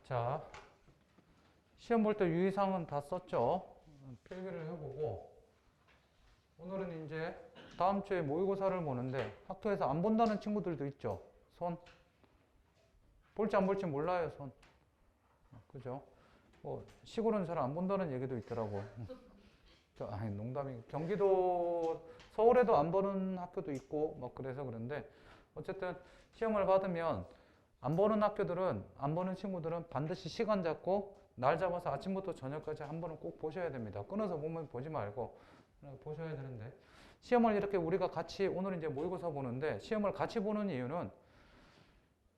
자, 시험 볼 때 유의사항은 다 썼죠? 필기를 해보고, 오늘은 이제 다음 주에 모의고사를 보는데 학교에서 안 본다는 친구들도 있죠? 손. 볼지 안 볼지 몰라요, 손. 그죠? 뭐, 시골은 잘 안 본다는 얘기도 있더라고. 아니, 농담이. 경기도, 서울에도 안 보는 학교도 있고, 막 그래서 그런데, 어쨌든 시험을 받으면 안 보는 학교들은, 안 보는 친구들은 반드시 시간 잡고, 날 잡아서 아침부터 저녁까지 한 번은 꼭 보셔야 됩니다. 끊어서 보면 보지 말고, 보셔야 되는데. 시험을 이렇게 우리가 같이, 오늘 이제 모의고사 보는데, 시험을 같이 보는 이유는,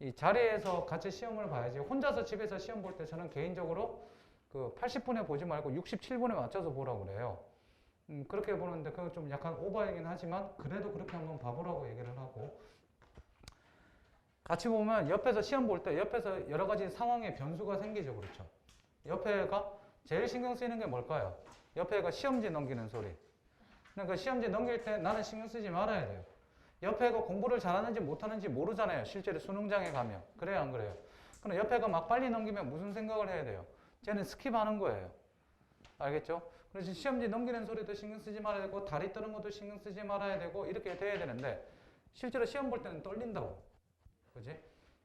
이 자리에서 같이 시험을 봐야지. 혼자서 집에서 시험 볼 때 저는 개인적으로 그 80분에 보지 말고 67분에 맞춰서 보라고 그래요. 그렇게 보는데 그건 좀 약간 오버이긴 하지만 그래도 그렇게 한번 봐보라고 얘기를 하고, 같이 보면 옆에서 시험 볼 때 옆에서 여러 가지 상황의 변수가 생기죠. 그렇죠? 옆에 애가 제일 신경 쓰이는 게 뭘까요? 옆에 애가 시험지 넘기는 소리. 그러니까 시험지 넘길 때 나는 신경 쓰지 말아야 돼요. 옆에 애가 공부를 잘하는지 못하는지 모르잖아요. 실제로 수능장에 가면. 그래요, 안 그래요? 그럼 옆에 애가 막 빨리 넘기면 무슨 생각을 해야 돼요? 쟤는 스킵하는 거예요. 알겠죠? 그래서 시험지 넘기는 소리도 신경 쓰지 말아야 되고, 다리 떠는 것도 신경 쓰지 말아야 되고, 이렇게 돼야 되는데, 실제로 시험 볼 때는 떨린다고. 그지?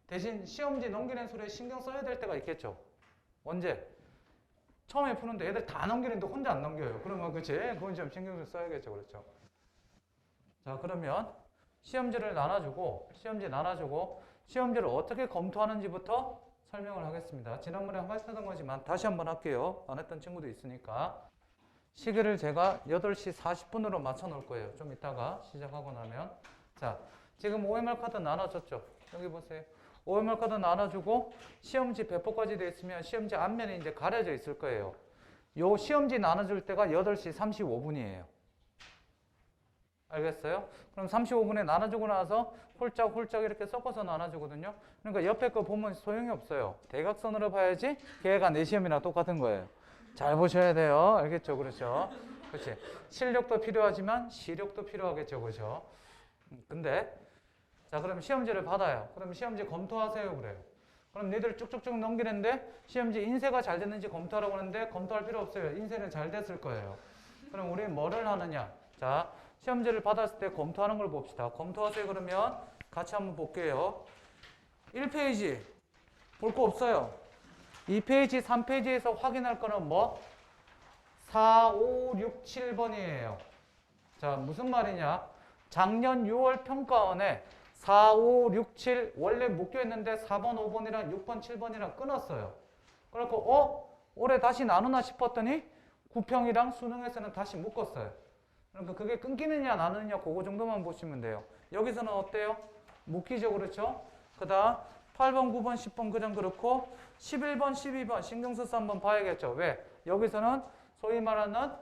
대신 시험지 넘기는 소리에 신경 써야 될 때가 있겠죠? 언제? 처음에 푸는데 애들 다 넘기는데 혼자 안 넘겨요. 그러면 그치? 그건 좀 신경 좀 써야겠죠. 그렇죠? 자, 그러면 시험지를 나눠주고, 시험지를 어떻게 검토하는지부터 설명을 하겠습니다. 지난번에 한 번 했던 거지만 다시 한번 할게요. 안 했던 친구도 있으니까. 시계를 제가 8시 40분으로 맞춰 놓을 거예요. 좀 이따가 시작하고 나면. 자, 지금 OMR 카드 나눠줬죠? 여기 보세요. OMR 카드 나눠주고 시험지 배포까지 되어 있으면 시험지 앞면에 이제 가려져 있을 거예요. 요 시험지 나눠줄 때가 8시 35분이에요. 알겠어요? 그럼 35분에 나눠주고 나서 홀짝홀짝 이렇게 섞어서 나눠주거든요. 그러니까 옆에 거 보면 소용이 없어요. 대각선으로 봐야지 걔가 내 시험이랑 똑같은 거예요. 잘 보셔야 돼요. 알겠죠? 그렇죠? 그렇지. 실력도 필요하지만 시력도 필요하겠죠? 그렇죠? 근데 자, 그럼 시험지를 받아요. 그럼 시험지 검토하세요. 그래요. 그럼 니들 쭉쭉쭉 넘기는데 시험지 인쇄가 잘 됐는지 검토하라고 하는데 검토할 필요 없어요. 인쇄는 잘 됐을 거예요. 그럼 우리 뭐를 하느냐? 자, 시험지를 받았을 때 검토하는 걸 봅시다. 검토하세요. 그러면 같이 한번 볼게요. 1페이지 볼 거 없어요. 2페이지, 3페이지에서 확인할 거는 뭐? 4, 5, 6, 7번이에요. 자, 무슨 말이냐? 작년 6월 평가원에 4, 5, 6, 7 원래 묶여있는데 4번, 5번이랑 6번, 7번이랑 끊었어요. 그래서 올해 다시 나누나 싶었더니 구평이랑 수능에서는 다시 묶었어요. 그러니까 그게 끊기느냐 나누느냐 그거 정도만 보시면 돼요. 여기서는 어때요? 묶이죠. 그렇죠? 그 다음 8번, 9번, 10번 그냥 그렇고 11번, 12번 신경 써서 한번 봐야겠죠. 왜? 여기서는 소위 말하는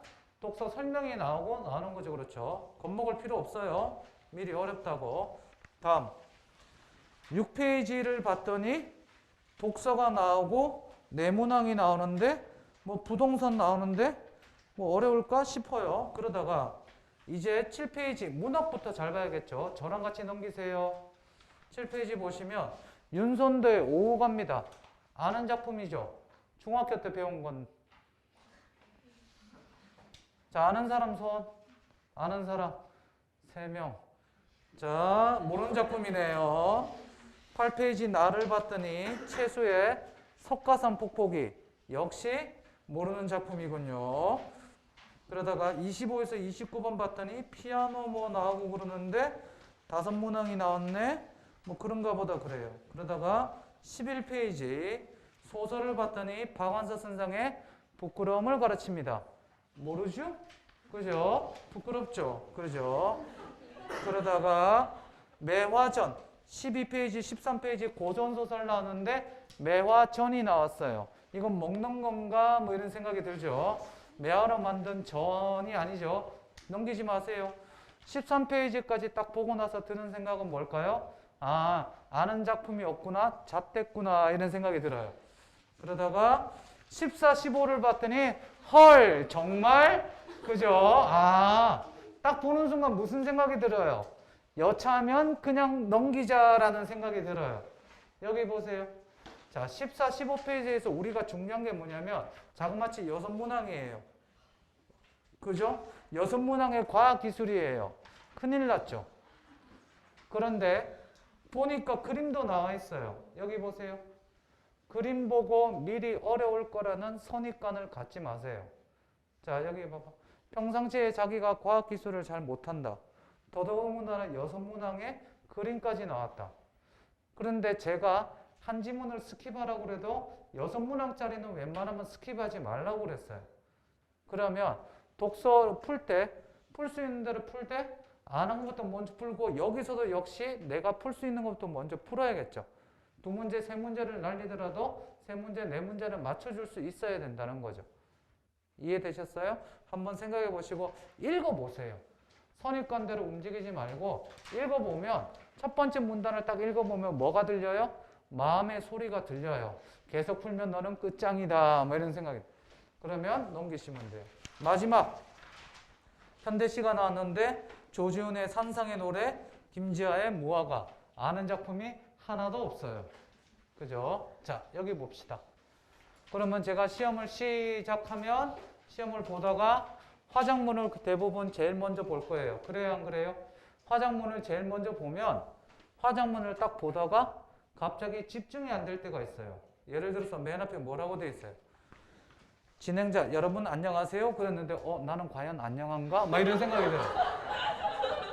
독서 설명이 나오는 거죠. 그렇죠? 겁먹을 필요 없어요. 미리 어렵다고. 다음 6페이지를 봤더니 독서가 나오고 내문항이 나오는데 뭐 부동산 나오는데 뭐 어려울까 싶어요. 그러다가 이제 7페이지 문학부터 잘 봐야겠죠. 저랑 같이 넘기세요. 7페이지 보시면 윤손도의 오후갑니다. 아는 작품이죠. 중학교 때 배운 건. 자, 아는 사람 손. 아는 사람 3명. 자, 모르는 작품이네요. 8페이지 나를 봤더니 채수의 석가산 폭포기. 역시 모르는 작품이군요. 그러다가 25에서 29번 봤더니 피아노 뭐 나오고 그러는데 5문항이 나왔네. 뭐 그런가 보다 그래요. 그러다가 11페이지 소설을 봤더니 박완서 선생의 부끄러움을 가르칩니다. 모르죠? 그죠? 부끄럽죠? 그죠? 그러다가 매화전 12페이지, 13페이지 고전소설 나왔는데 매화전이 나왔어요. 이건 먹는 건가? 뭐 이런 생각이 들죠. 매화로 만든 전이 아니죠. 넘기지 마세요. 13페이지까지 딱 보고 나서 드는 생각은 뭘까요? 아, 아는 작품이 없구나, 잣됐구나 이런 생각이 들어요. 그러다가 14, 15를 봤더니 헐, 정말? 그죠? 아, 딱 보는 순간 무슨 생각이 들어요? 여차하면 그냥 넘기자라는 생각이 들어요. 여기 보세요. 자, 14, 15페이지에서 우리가 중요한 게 뭐냐면 자그마치 6문항이에요. 그죠? 6문항의 과학기술이에요. 큰일 났죠? 그런데 보니까 그림도 나와 있어요. 여기 보세요. 그림 보고 미리 어려울 거라는 선입관을 갖지 마세요. 자, 여기 봐봐. 평상시에 자기가 과학기술을 잘 못한다. 더더군다나 6문항에 그림까지 나왔다. 그런데 제가 한 지문을 스킵하라고 그래도 6문항짜리는 웬만하면 스킵하지 말라고 그랬어요. 그러면 독서 풀 수 있는 대로 풀 때 안 한 것부터 먼저 풀고 여기서도 역시 내가 풀 수 있는 것부터 먼저 풀어야겠죠. 2문제, 3문제를 날리더라도 3문제, 4문제를 맞춰줄 수 있어야 된다는 거죠. 이해되셨어요? 한번 생각해 보시고 읽어보세요. 선입관대로 움직이지 말고 읽어보면 첫 번째 문단을 딱 읽어보면 뭐가 들려요? 마음의 소리가 들려요. 계속 풀면 너는 끝장이다. 뭐 이런 생각이. 그러면 넘기시면 돼요. 마지막 현대시가 나왔는데 조지훈의 산상의 노래, 김지아의 무화과. 아는 작품이 하나도 없어요. 그죠? 자, 여기 봅시다. 그러면 제가 시험을 시작하면 시험을 보다가 화작문을 대부분 제일 먼저 볼 거예요. 그래요, 안 그래요? 화작문을 제일 먼저 보면 화작문을 딱 보다가 갑자기 집중이 안 될 때가 있어요. 예를 들어서 맨 앞에 뭐라고 돼 있어요? 진행자, 여러분 안녕하세요? 그랬는데 나는 과연 안녕한가? 막 이런 생각이 들어요.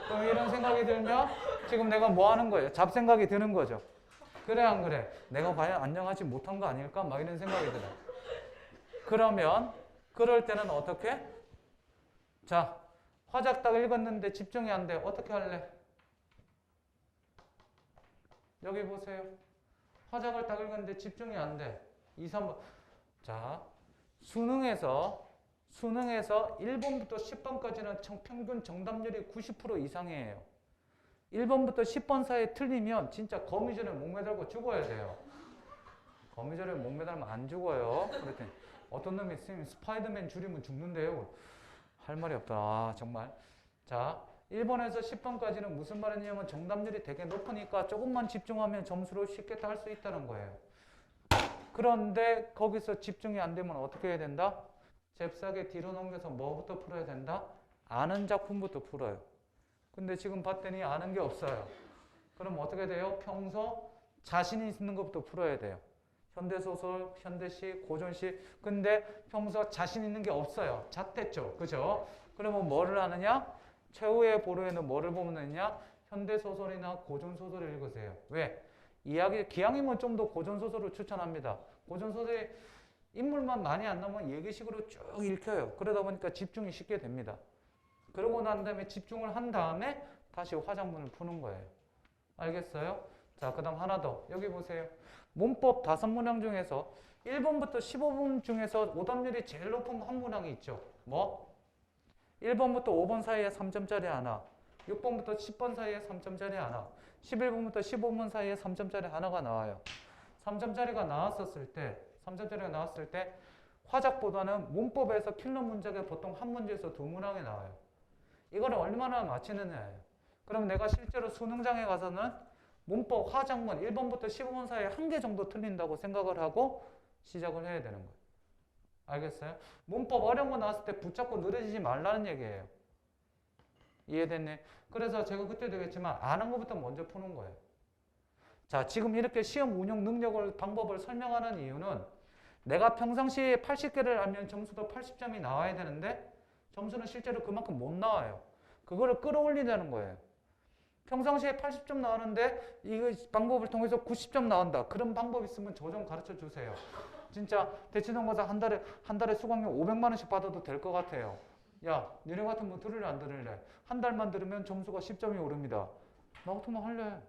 그럼 이런 생각이 들면 지금 내가 뭐 하는 거예요? 잡생각이 드는 거죠. 그래, 안 그래? 내가 과연 안녕하지 못한 거 아닐까? 막 이런 생각이 들어요. 그러면 그럴 때는 어떻게? 자, 화작 딱 읽었는데 집중이 안 돼. 어떻게 할래? 여기 보세요. 화작을 딱 읽었는데 집중이 안 돼. 2, 3번. 자, 수능에서 1번부터 10번까지는 평균 정답률이 90% 이상이에요. 1번부터 10번 사이에 틀리면 진짜 거미줄에 목매달고 죽어야 돼요. 거미줄에 목매달면 안 죽어요. 그랬더니 어떤 놈이 선생님 스파이더맨 줄이면 죽는데요. 할 말이 없다. 아, 정말. 자, 1번에서 10번까지는 무슨 말이냐면 정답률이 되게 높으니까 조금만 집중하면 점수를 쉽게 딸 수 있다는 거예요. 그런데 거기서 집중이 안 되면 어떻게 해야 된다? 잽싸게 뒤로 넘겨서 뭐부터 풀어야 된다? 아는 작품부터 풀어요. 근데 지금 봤더니 아는 게 없어요. 그럼 어떻게 돼요? 평소 자신이 있는 것부터 풀어야 돼요. 현대소설, 현대시, 고전시. 근데 평소 자신 있는 게 없어요. 잣됐죠. 그죠? 그러면 뭐를 하느냐? 최후의 보루에는 뭐를 보면 되느냐? 현대소설이나 고전소설을 읽으세요. 왜? 이야기, 기왕이면 좀 더 고전소설을 추천합니다. 고전소설이 인물만 많이 안 나오면 얘기식으로 쭉 읽혀요. 그러다 보니까 집중이 쉽게 됩니다. 그러고 난 다음에 집중을 한 다음에 다시 화작문을 푸는 거예요. 알겠어요? 자, 그 다음 하나 더. 여기 보세요. 문법 5문항 중에서 1번부터 15번 중에서 오답률이 제일 높은 한 문항이 있죠. 뭐? 1번부터 5번 사이에 3점짜리 하나, 6번부터 10번 사이에 3점짜리 하나, 11번부터 15번 사이에 3점짜리 하나가 나와요. 3점짜리가 나왔을 때 화작보다는 문법에서 킬러 문제가 보통 한 문제에서 2문항이 나와요. 이거를 얼마나 맞히느냐예요. 그럼 내가 실제로 수능장에 가서는 문법 화작문 1번부터 15번 사이에 1개 정도 틀린다고 생각을 하고 시작을 해야 되는 거예요. 알겠어요? 문법 어려운 거 나왔을 때 붙잡고 느려지지 말라는 얘기예요. 이해됐네? 그래서 제가 그때도 얘기했지만 아는 것부터 먼저 푸는 거예요. 자, 지금 이렇게 시험 운영 능력을, 방법을 설명하는 이유는 내가 평상시에 80개를 알면 점수도 80점이 나와야 되는데 점수는 실제로 그만큼 못 나와요. 그거를 끌어올리자는 거예요. 평상시에 80점 나오는데 이 방법을 통해서 90점 나온다. 그런 방법 있으면 저 좀 가르쳐 주세요. 진짜 대치동가서 한 달에 수강료 500만 원씩 받아도 될 것 같아요. 야, 니네 같은 거 들을래 안 들을래? 한 달만 들으면 점수가 10점이 오릅니다. 나 같으면 할래.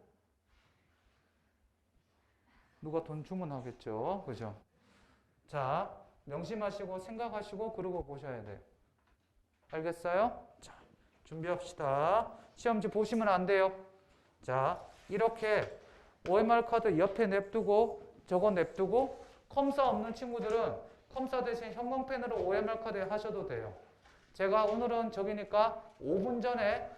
누가 돈 주면 하겠죠. 그죠? 자, 명심하시고 생각하시고 그러고 보셔야 돼요. 알겠어요? 자, 준비합시다. 시험지 보시면 안 돼요. 자, 이렇게 OMR 카드 옆에 냅두고 저거 냅두고 컴사 없는 친구들은 컴사 대신 형광펜으로 OMR 카드 하셔도 돼요. 제가 오늘은 저기니까 5분 전에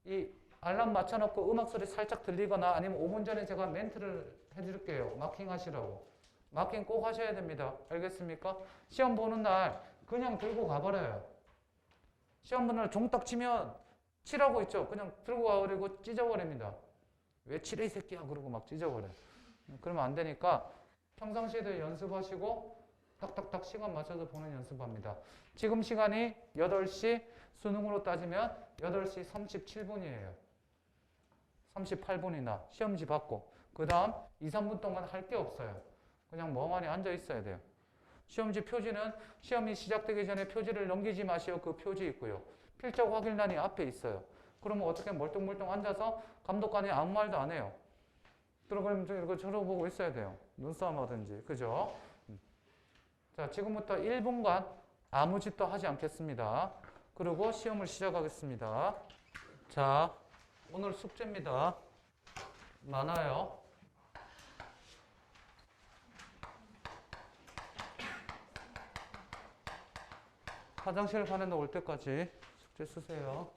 이 알람 맞춰놓고 음악 소리 살짝 들리거나 아니면 5분 전에 제가 멘트를 해드릴게요. 마킹 하시라고. 마킹 꼭 하셔야 됩니다. 알겠습니까? 시험 보는 날 그냥 들고 가버려요. 시험 보는 날 종딱 치면 치라고 있죠. 그냥 들고 가버리고 찢어버립니다. 왜 치래 이 새끼야 그러고 막 찢어버려. 그러면 안 되니까 평상시에도 연습하시고 딱딱딱 시간 맞춰서 보는 연습합니다. 지금 시간이 8시, 수능으로 따지면 8시 37분이에요. 38분이나 시험지 받고 그 다음 2, 3분 동안 할 게 없어요. 그냥 멍하니 앉아 있어야 돼요. 시험지 표지는 시험이 시작되기 전에 표지를 넘기지 마시오. 그 표지 있고요. 필적 확인란이 앞에 있어요. 그러면 어떻게 멀뚱멀뚱 앉아서 감독관이 아무 말도 안 해요. 그러면 이거 쳐다보고 있어야 돼요. 눈싸움 하든지. 그죠? 자, 지금부터 1분간 아무 짓도 하지 않겠습니다. 그리고 시험을 시작하겠습니다. 자, 오늘 숙제입니다. 많아요. 화장실 가는 데 올 때까지 숙제 쓰세요.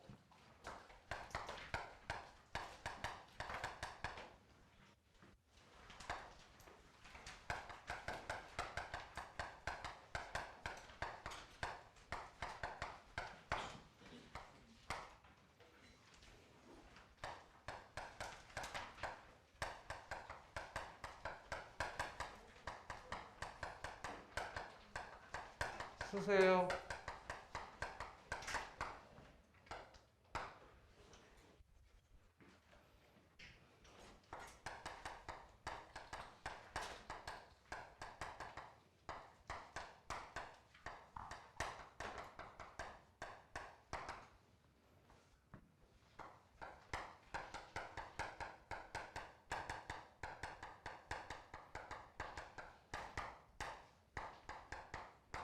쓰세요.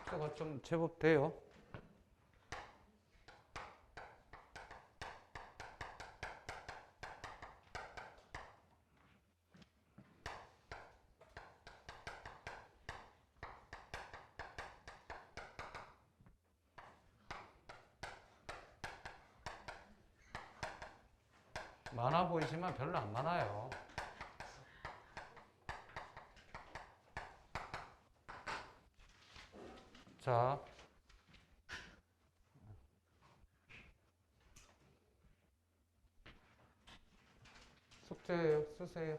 숙제가 좀 제법 돼요. 많아 보이지만 별로 안 많아요. 자, 숙제예요. 쓰세요.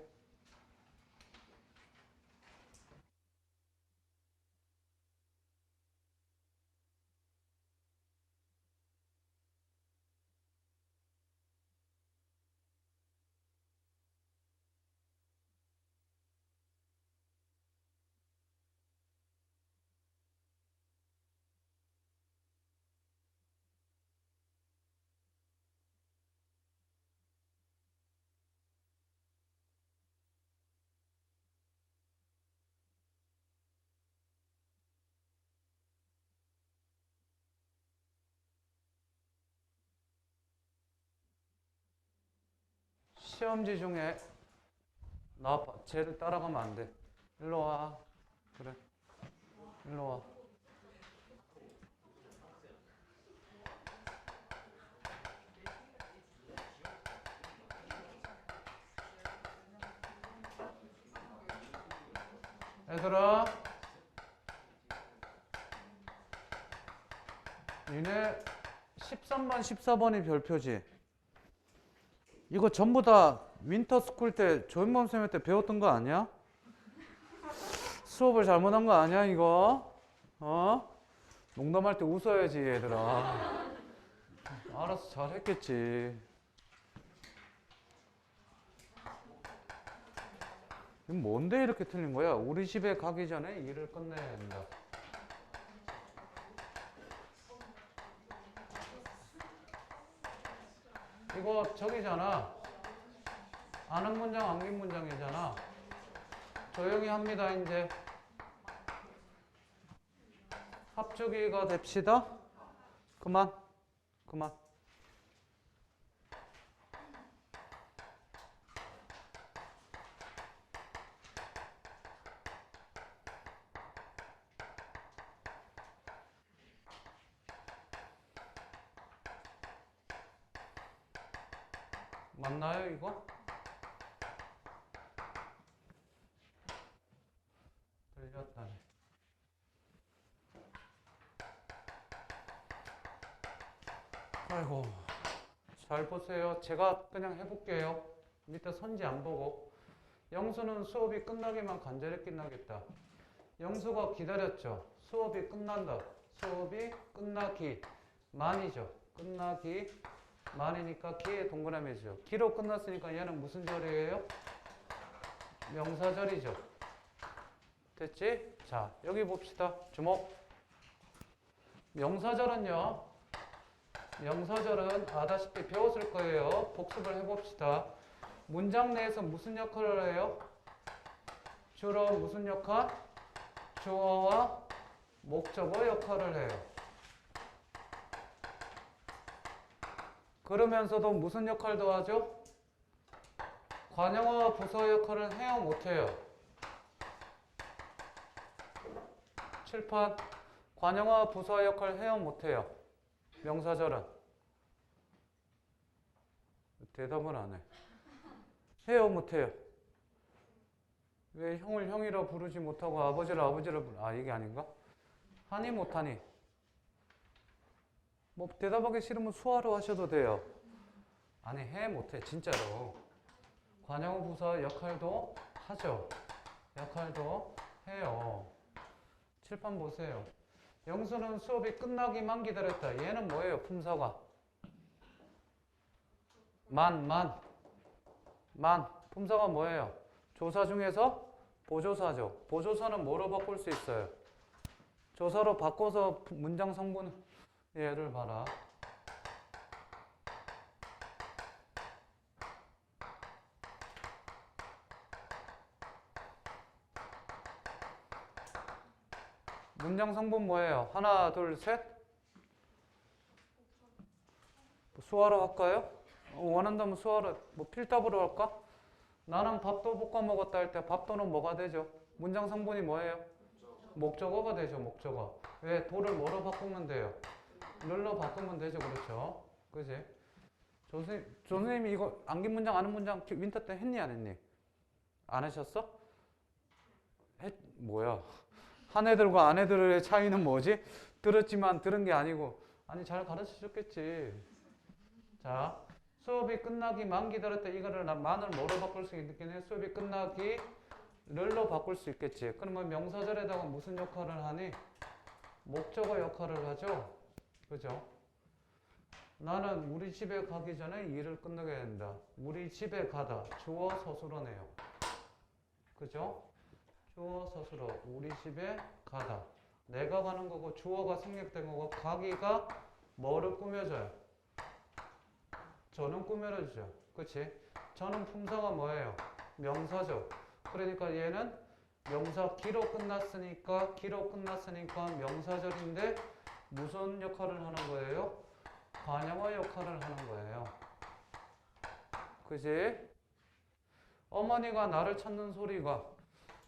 시험지 중에 나와봐. 쟤를 따라가면 안 돼. 일로 와. 그래. 일로 와. 얘들아, 니네 13번, 14번이 별표지. 이거 전부 다 윈터스쿨 때 조윤범 쌤한테 배웠던 거 아니야? 수업을 잘못한 거 아니야 이거? 어? 농담할 때 웃어야지 얘들아. 알아서 잘했겠지. 이건 뭔데 이렇게 틀린 거야? 우리 집에 가기 전에 일을 끝내야 된다. 이거 저기잖아. 아는 문장, 암긴 문장이잖아. 조용히 합니다, 이제. 합주기가 됩시다. 그만. 그만. 맞나요, 이거? 틀렸다네. 아이고. 잘 보세요. 제가 그냥 해볼게요. 밑에 선지 안 보고. 영수는 수업이 끝나기만 간절히 끝나겠다. 영수가 기다렸죠. 수업이 끝난다. 수업이 끝나기 만이죠. 끝나기 만이니까 기의 동그라미죠. 기로 끝났으니까 얘는 무슨 절이에요? 명사절이죠. 됐지? 자, 여기 봅시다. 주목. 명사절은요. 명사절은 아다시피 배웠을 거예요. 복습을 해봅시다. 문장 내에서 무슨 역할을 해요? 주로 무슨 역할? 주어와 목적어 역할을 해요. 그러면서도 무슨 역할도 하죠? 관형어와 부사 역할을 해요, 못해요? 칠판. 관형어와 부사 역할을 해요, 못해요? 명사절은? 대답은 안 해. 해요, 못해요? 왜 형을 형이라 부르지 못하고 아버지를 아버지라 부르? 아, 이게 아닌가? 하니 못하니? 뭐 대답하기 싫으면 수화로 하셔도 돼요. 아니, 해 못해, 진짜로. 관형어 부사 역할도 하죠. 역할도 해요. 칠판 보세요. 영수는 수업이 끝나기만 기다렸다. 얘는 뭐예요? 품사가 만. 품사가 뭐예요? 조사 중에서 보조사죠. 보조사는 뭐로 바꿀 수 있어요? 조사로 바꿔서 문장 성분. 얘를 봐라. 문장 성분 뭐예요? 하나, 둘, 셋. 수화로 할까요? 원한다면 수화로, 뭐 필답으로 할까? 나는 밥도 볶아 먹었다 할 때 밥도는 뭐가 되죠? 문장 성분이 뭐예요? 목적어가 되죠, 목적어. 왜? 도를 뭐로 바꾸면 돼요? 를로 바꾸면 되죠, 그렇죠? 그지? 조선생님이 이거 암긴 문장, 아는 문장 윈터 때 했니, 안 했니? 안 하셨어? 뭐야? 한 애들과 안 애들의 차이는 뭐지? 들었지만 들은 게 아니고. 아니, 잘 가르쳐 줬겠지. 자, 수업이 끝나기만 기다렸다. 이거를 만을 뭐로 바꿀 수 있겠네? 수업이 끝나기를로 바꿀 수 있겠지. 그러면 명사절에다가 무슨 역할을 하니? 목적어 역할을 하죠. 그죠? 나는 우리 집에 가기 전에 일을 끝내게 된다. 우리 집에 가다. 주어 서술어네요. 그죠? 주어 서술어. 우리 집에 가다. 내가 가는 거고 주어가 생략된 거고 가기가 뭐를 꾸며줘요? 저는 꾸며주죠. 그치? 저는 품사가 뭐예요? 명사죠. 그러니까 얘는 명사 기로 끝났으니까 명사절인데 무슨 역할을 하는 거예요? 관형어 역할을 하는 거예요. 그지? 어머니가 나를 찾는 소리가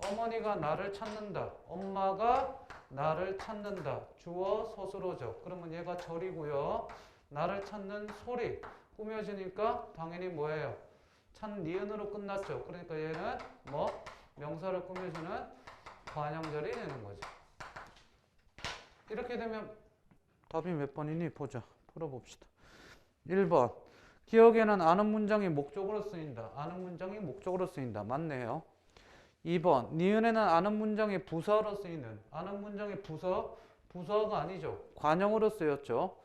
어머니가 나를 찾는다. 엄마가 나를 찾는다. 주어 서술어죠. 그러면 얘가 절이고요. 나를 찾는 소리 꾸며지니까 당연히 뭐예요? 니은으로 끝났죠. 그러니까 얘는 뭐? 명사를 꾸며주는 관형절이 되는 거죠. 이렇게 되면 답이 몇 번이니? 보자. 풀어봅시다. 1번. 기억에는 아는 문장이 목적으로 쓰인다. 아는 문장이 목적으로 쓰인다. 맞네요. 2번. 니은에는 아는 문장이 부사로 쓰이는. 아는 문장이 부사가 아니죠. 관형으로 쓰였죠.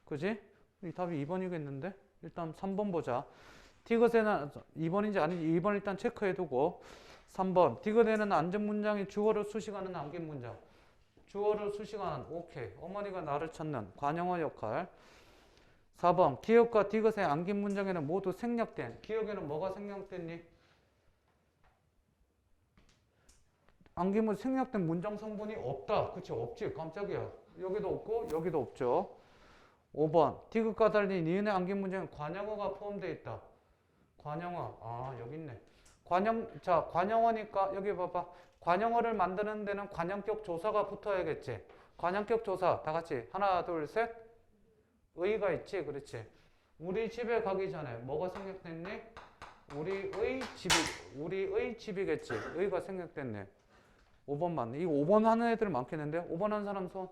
그지? 이 답이 2번이겠는데? 일단 3번 보자. 디귿에는 2번인지 아닌지 2번 일단 체크해두고 3번. 디귿에는 앉은 문장이 주어를 수식하는 암긴 문장. 주어를 수식하는 오케이. 어머니가 나를 찾는 관형어 역할. 4번. 기억과 디귿의 암긴 문장에는 모두 생략된. 기억에는 뭐가 생략됐니? 암긴 문장 생략된 문장 성분이 없다. 그치? 없지. 깜짝이야. 여기도 없고 여기도 없죠. 5번. 디귿과 달리 니은의 암긴 문장에 관형어가 포함되어 있다. 관형어. 아, 여기 있네. 관형어니까 여기 봐봐. 관형어를 만드는 데는 관형격 조사가 붙어야겠지. 관형격 조사. 다 같이. 하나, 둘, 셋. 의가 있지. 그렇지. 우리 집에 가기 전에 뭐가 생략됐니? 우리의 집이겠지. 의가 생략됐네. 5번 맞네. 이거 5번 하는 애들 많겠는데? 5번 하는 사람 손.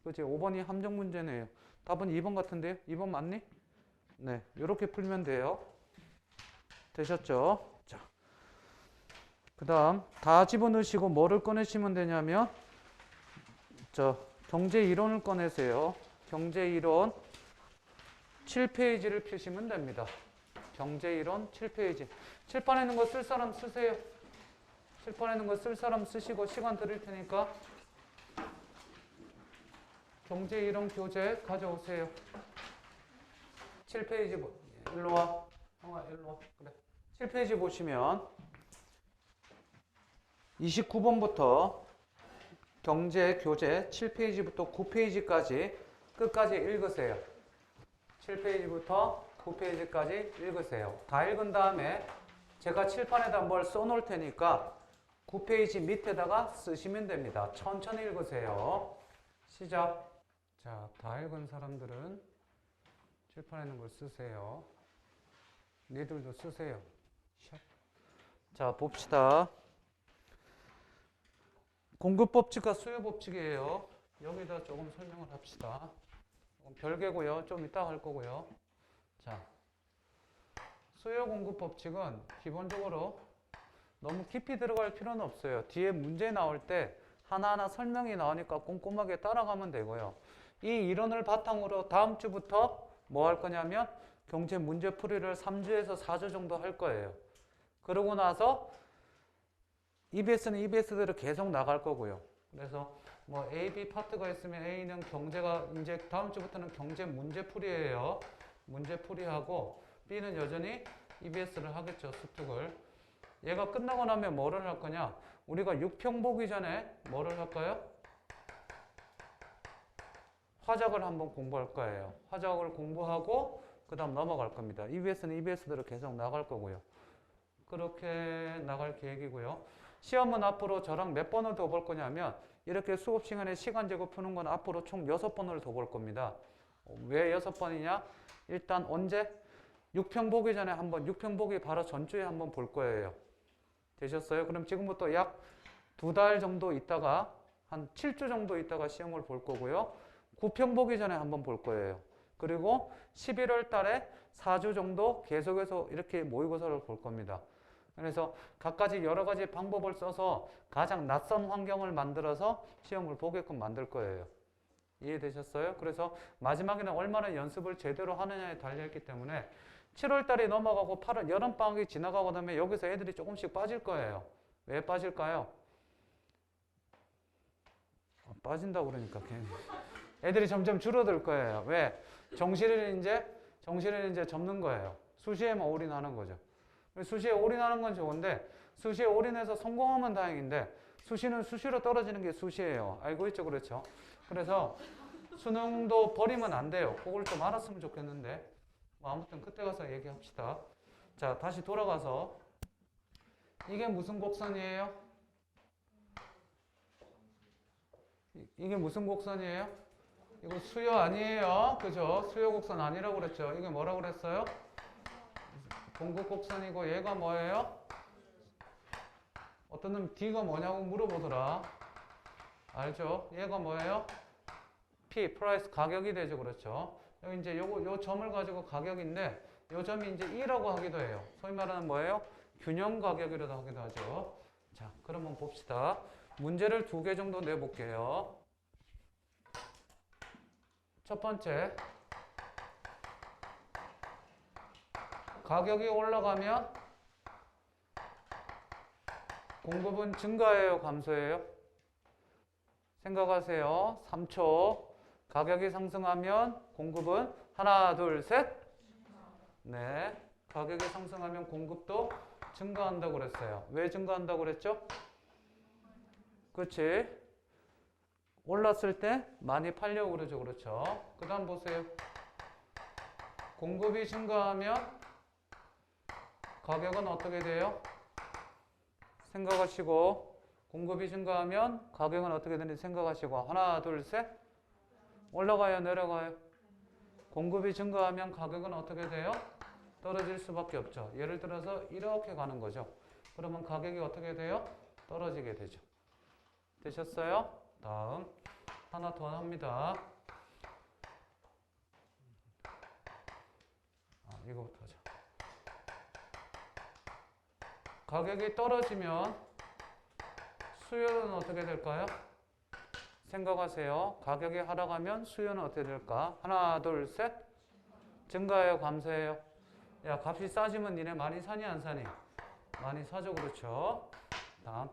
그치? 5번이 함정 문제네요. 답은 2번 같은데요? 2번 맞니? 네. 이렇게 풀면 돼요. 되셨죠? 자. 그 다음, 다 집어넣으시고 뭐를 꺼내시면 되냐면, 경제 이론을 꺼내세요. 경제 이론 7페이지를 펴시면 됩니다. 경제 이론 7페이지. 칠판에 있는 거 쓸 사람 쓰세요. 칠판에 있는 거 쓸 사람 쓰시고 시간 드릴 테니까 경제 이론 교재 가져오세요. 7페이지 일로 와. 형아 일로 와. 그래. 7페이지 보시면 29번부터 경제 교재 7페이지부터 9페이지까지 끝까지 읽으세요. 7페이지부터 9페이지까지 읽으세요. 다 읽은 다음에 제가 칠판에다 뭘 써놓을 테니까 9페이지 밑에다가 쓰시면 됩니다. 천천히 읽으세요. 시작. 자, 다 읽은 사람들은 칠판에 있는 걸 쓰세요. 니들도 쓰세요. 자, 봅시다. 공급법칙과 수요법칙이에요. 여기다 조금 설명을 합시다. 별개고요. 좀 이따 할 거고요. 자, 수요공급법칙은 기본적으로 너무 깊이 들어갈 필요는 없어요. 뒤에 문제 나올 때 하나하나 설명이 나오니까 꼼꼼하게 따라가면 되고요. 이 이론을 바탕으로 다음 주부터 뭐 할 거냐면 경제 문제풀이를 3주에서 4주 정도 할 거예요. 그러고 나서 EBS는 EBS대로 계속 나갈 거고요. 그래서 뭐 A, B 파트가 있으면 A는 경제가 이제 다음 주부터는 경제 문제풀이예요. 문제풀이하고 B는 여전히 EBS를 하겠죠. 수특을. 얘가 끝나고 나면 뭐를 할 거냐? 우리가 6평 보기 전에 뭐를 할까요? 화작을 한번 공부할 거예요. 화작을 공부하고 그 다음 넘어갈 겁니다. EBS는 EBS대로 계속 나갈 거고요. 그렇게 나갈 계획이고요. 시험은 앞으로 저랑 몇 번을 더 볼 거냐면 이렇게 수업 시간에 시간 제고 푸는 건 앞으로 총 6번을 더 볼 겁니다. 왜 6번이냐? 일단 언제? 6평 보기 전에 한번 6평 보기 바로 전주에 한번 볼 거예요. 되셨어요? 그럼 지금부터 약 2달 정도 있다가 한 7주 정도 있다가 시험을 볼 거고요. 9평 보기 전에 한번 볼 거예요. 그리고 11월 달에 4주 정도 계속해서 이렇게 모의고사를 볼 겁니다. 그래서 각가지 여러 가지 방법을 써서 가장 낯선 환경을 만들어서 시험을 보게끔 만들 거예요. 이해되셨어요? 그래서 마지막에는 얼마나 연습을 제대로 하느냐에 달려있기 때문에 7월 달이 넘어가고 8월 여름방학이 지나가고 나면 여기서 애들이 조금씩 빠질 거예요. 왜 빠질까요? 빠진다고 그러니까 괜히. 애들이 점점 줄어들 거예요. 왜? 정시를 이제 접는 거예요. 수시에만 올인하는 거죠. 수시에 올인하는 건 좋은데 수시에 올인해서 성공하면 다행인데 수시는 수시로 떨어지는 게 수시예요. 알고 있죠? 그렇죠? 그래서 수능도 버리면 안 돼요. 그걸 좀 알았으면 좋겠는데 뭐 아무튼 그때 가서 얘기합시다. 자, 다시 돌아가서 이게 무슨 곡선이에요? 이게 무슨 곡선이에요? 이거 수요 아니에요. 그죠? 수요 곡선 아니라고 그랬죠. 이게 뭐라고 그랬어요? 공급 곡선이고 얘가 뭐예요? 어떤 놈 D가 뭐냐고 물어보더라. 알죠? 얘가 뭐예요? P, 프라이스 가격이 되죠. 그렇죠? 여기 이제 요 점을 가지고 가격인데 요 점이 이제 E라고 하기도 해요. 소위 말하는 뭐예요? 균형 가격이라고 하기도 하죠. 자, 그러면 봅시다. 문제를 2개 정도 내볼게요. 첫 번째, 가격이 올라가면 공급은 증가해요, 감소해요? 생각하세요. 3초. 가격이 상승하면 공급은 하나, 둘, 셋. 네. 가격이 상승하면 공급도 증가한다고 그랬어요. 왜 증가한다고 그랬죠? 그렇지. 올랐을 때 많이 팔려고 그러죠. 그렇죠. 그 다음 보세요. 공급이 증가하면 가격은 어떻게 돼요? 생각하시고 공급이 증가하면 가격은 어떻게 되는지 생각하시고 하나, 둘, 셋. 올라가요? 내려가요? 공급이 증가하면 가격은 어떻게 돼요? 떨어질 수밖에 없죠. 예를 들어서 이렇게 가는 거죠. 그러면 가격이 어떻게 돼요? 떨어지게 되죠. 되셨어요? 다음 하나 더 합니다. 이거부터 하자. 가격이 떨어지면 수요는 어떻게 될까요? 생각하세요. 가격이 하락하면 수요는 어떻게 될까? 하나, 둘, 셋. 증가해요, 감소해요? 야, 값이 싸지면 니네 많이 사니 안 사니? 많이 사죠, 그렇죠? 다음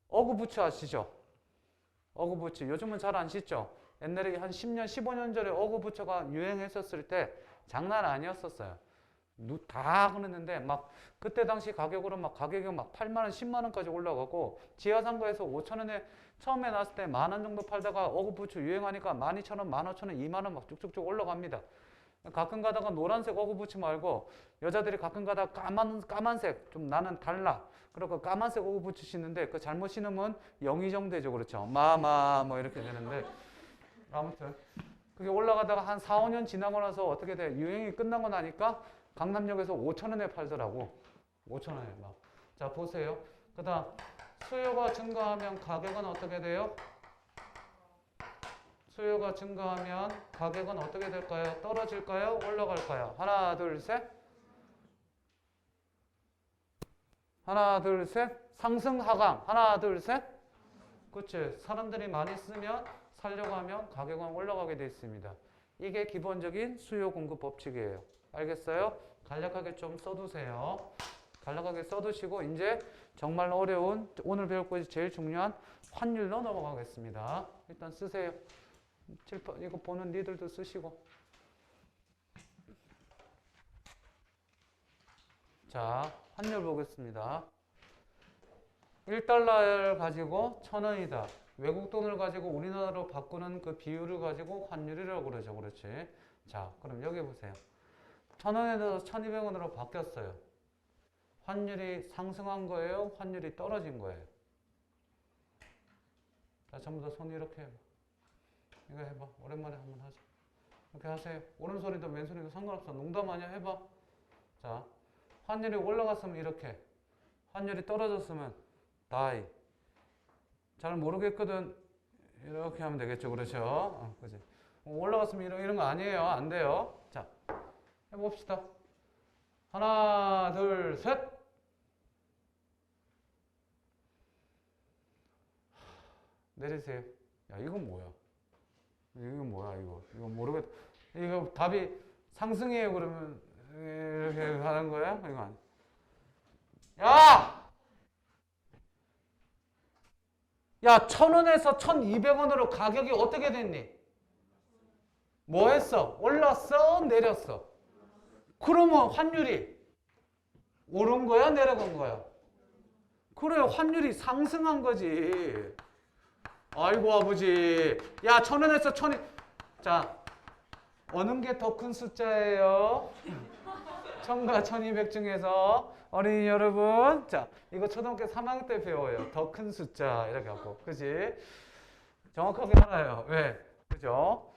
어구부츠 아시죠? 어구부츠 요즘은 잘 안 씻죠? 옛날에 한 10년, 15년 전에 어구부츠가 유행했었을 때 장난 아니었었어요. 다 그랬는데 막 그때 당시 가격으로 막 가격이 막 8만 원, 10만 원까지 올라가고 지하상가에서 5천 원에 처음에 나왔을 때 만 원 정도 팔다가 어구부츠 유행하니까 12,000원, 15,000원, 2만 원 막 쭉쭉쭉 올라갑니다. 가끔 가다가 노란색 어구부츠 말고 여자들이 가끔 가다가 까만색 좀 나는 달라. 그리고 까만색 어구부츠 신는데 그 잘못 신으면 영의정 되죠. 그렇죠? 마마 뭐 이렇게 되는데 아무튼 그게 올라가다가 한 4, 5년 지나고 나서 어떻게 돼? 유행이 끝나고 나니까 강남역에서 5,000원에 팔더라고. 5,000원에 막. 자, 보세요. 그 다음 수요가 증가하면 가격은 어떻게 돼요? 수요가 증가하면 가격은 어떻게 될까요? 떨어질까요? 올라갈까요? 하나, 둘, 셋. 하나, 둘, 셋. 상승, 하강. 하나, 둘, 셋. 그치? 사람들이 많이 쓰면 살려고 하면 가격은 올라가게 되어 있습니다. 이게 기본적인 수요 공급 법칙이에요. 알겠어요? 간략하게 좀 써두세요. 간략하게 써두시고 이제 정말 어려운 오늘 배울 것이 제일 중요한 환율로 넘어가겠습니다. 일단 쓰세요. 이거 보는 니들도 쓰시고. 자, 환율 보겠습니다. 1달러를 가지고 1,000원이다. 외국 돈을 가지고 우리나라로 바꾸는 그 비율을 가지고 환율이라고 그러죠. 그렇지? 자, 그럼 여기 보세요. 1,000원에서 1,200원으로 바뀌었어요. 환율이 상승한 거예요? 환율이 떨어진 거예요? 자, 전부 다 손 이렇게 해봐. 이거 해봐. 오랜만에 한번 하자. 이렇게 하세요. 오른손이든 왼손이든 상관없어. 농담 아니야? 해봐. 자, 환율이 올라갔으면 이렇게. 환율이 떨어졌으면 다이. 잘 모르겠거든. 이렇게 하면 되겠죠. 그렇죠? 그지? 올라갔으면 이런 거 아니에요. 안 돼요. 자, 해봅시다. 하나, 둘, 셋. 내리세요. 야, 이건 뭐야? 이건 뭐야, 이거? 이거 모르겠다. 이거 답이 상승이에요, 그러면 이렇게 하는 거야? 이거 아니. 야! 야, 1,000원에서 1,200원으로 가격이 어떻게 됐니? 뭐 했어? 올랐어? 내렸어? 그러면 환율이 오른 거야? 내려간 거야? 그래, 환율이 상승한 거지. 아이고, 아버지. 야, 1,000원에서 1,000원. 자, 어느 게 더 큰 숫자예요? 1,000과 1,200 중에서 어린이 여러분, 자, 이거 초등학교 3학년 때 배워요. 더 큰 숫자 이렇게 하고, 그지? 정확하게 알아요. 왜? 그죠?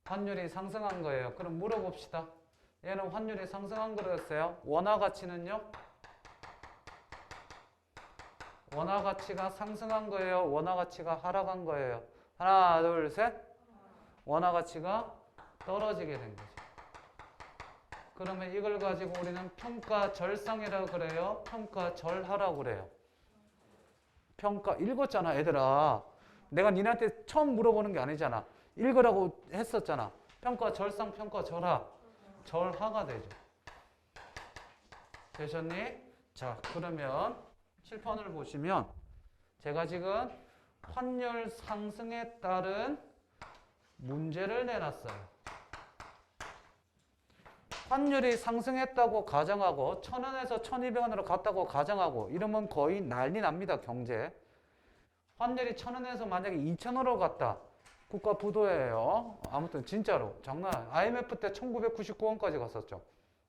환율이 상승한 거예요. 그럼 물어봅시다. 얘는 환율이 상승한 거였어요. 원화 가치는요? 원화 가치가 상승한 거예요. 원화 가치가 하락한 거예요. 하나, 둘, 셋. 원화 가치가 떨어지게 된 거죠. 그러면 이걸 가지고 우리는 평가절상이라고 그래요. 평가절하라고 그래요. 평가 읽었잖아, 얘들아. 내가 니네한테 처음 물어보는 게 아니잖아. 읽으라고 했었잖아. 평가절상, 평가절하. 절하가 되죠. 되셨니? 자, 그러면 칠판을 보시면 제가 지금 환율 상승에 따른 문제를 내놨어요. 환율이 상승했다고 가정하고 1,000원에서 1,200원으로 갔다고 가정하고 이러면 거의 난리 납니다. 경제. 환율이 1,000원에서 만약에 2,000원으로 갔다. 국가 부도예요. 아무튼 진짜로 장난 아니에요. IMF 때 1999원까지 갔었죠.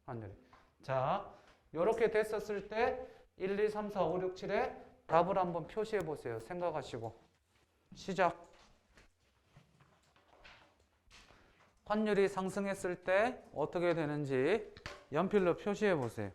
환율이. 자, 이렇게 됐었을 때 1, 2, 3, 4, 5, 6, 7에 답을 한번 표시해 보세요. 생각하시고. 시작. 환율이 상승했을 때 어떻게 되는지 연필로 표시해 보세요.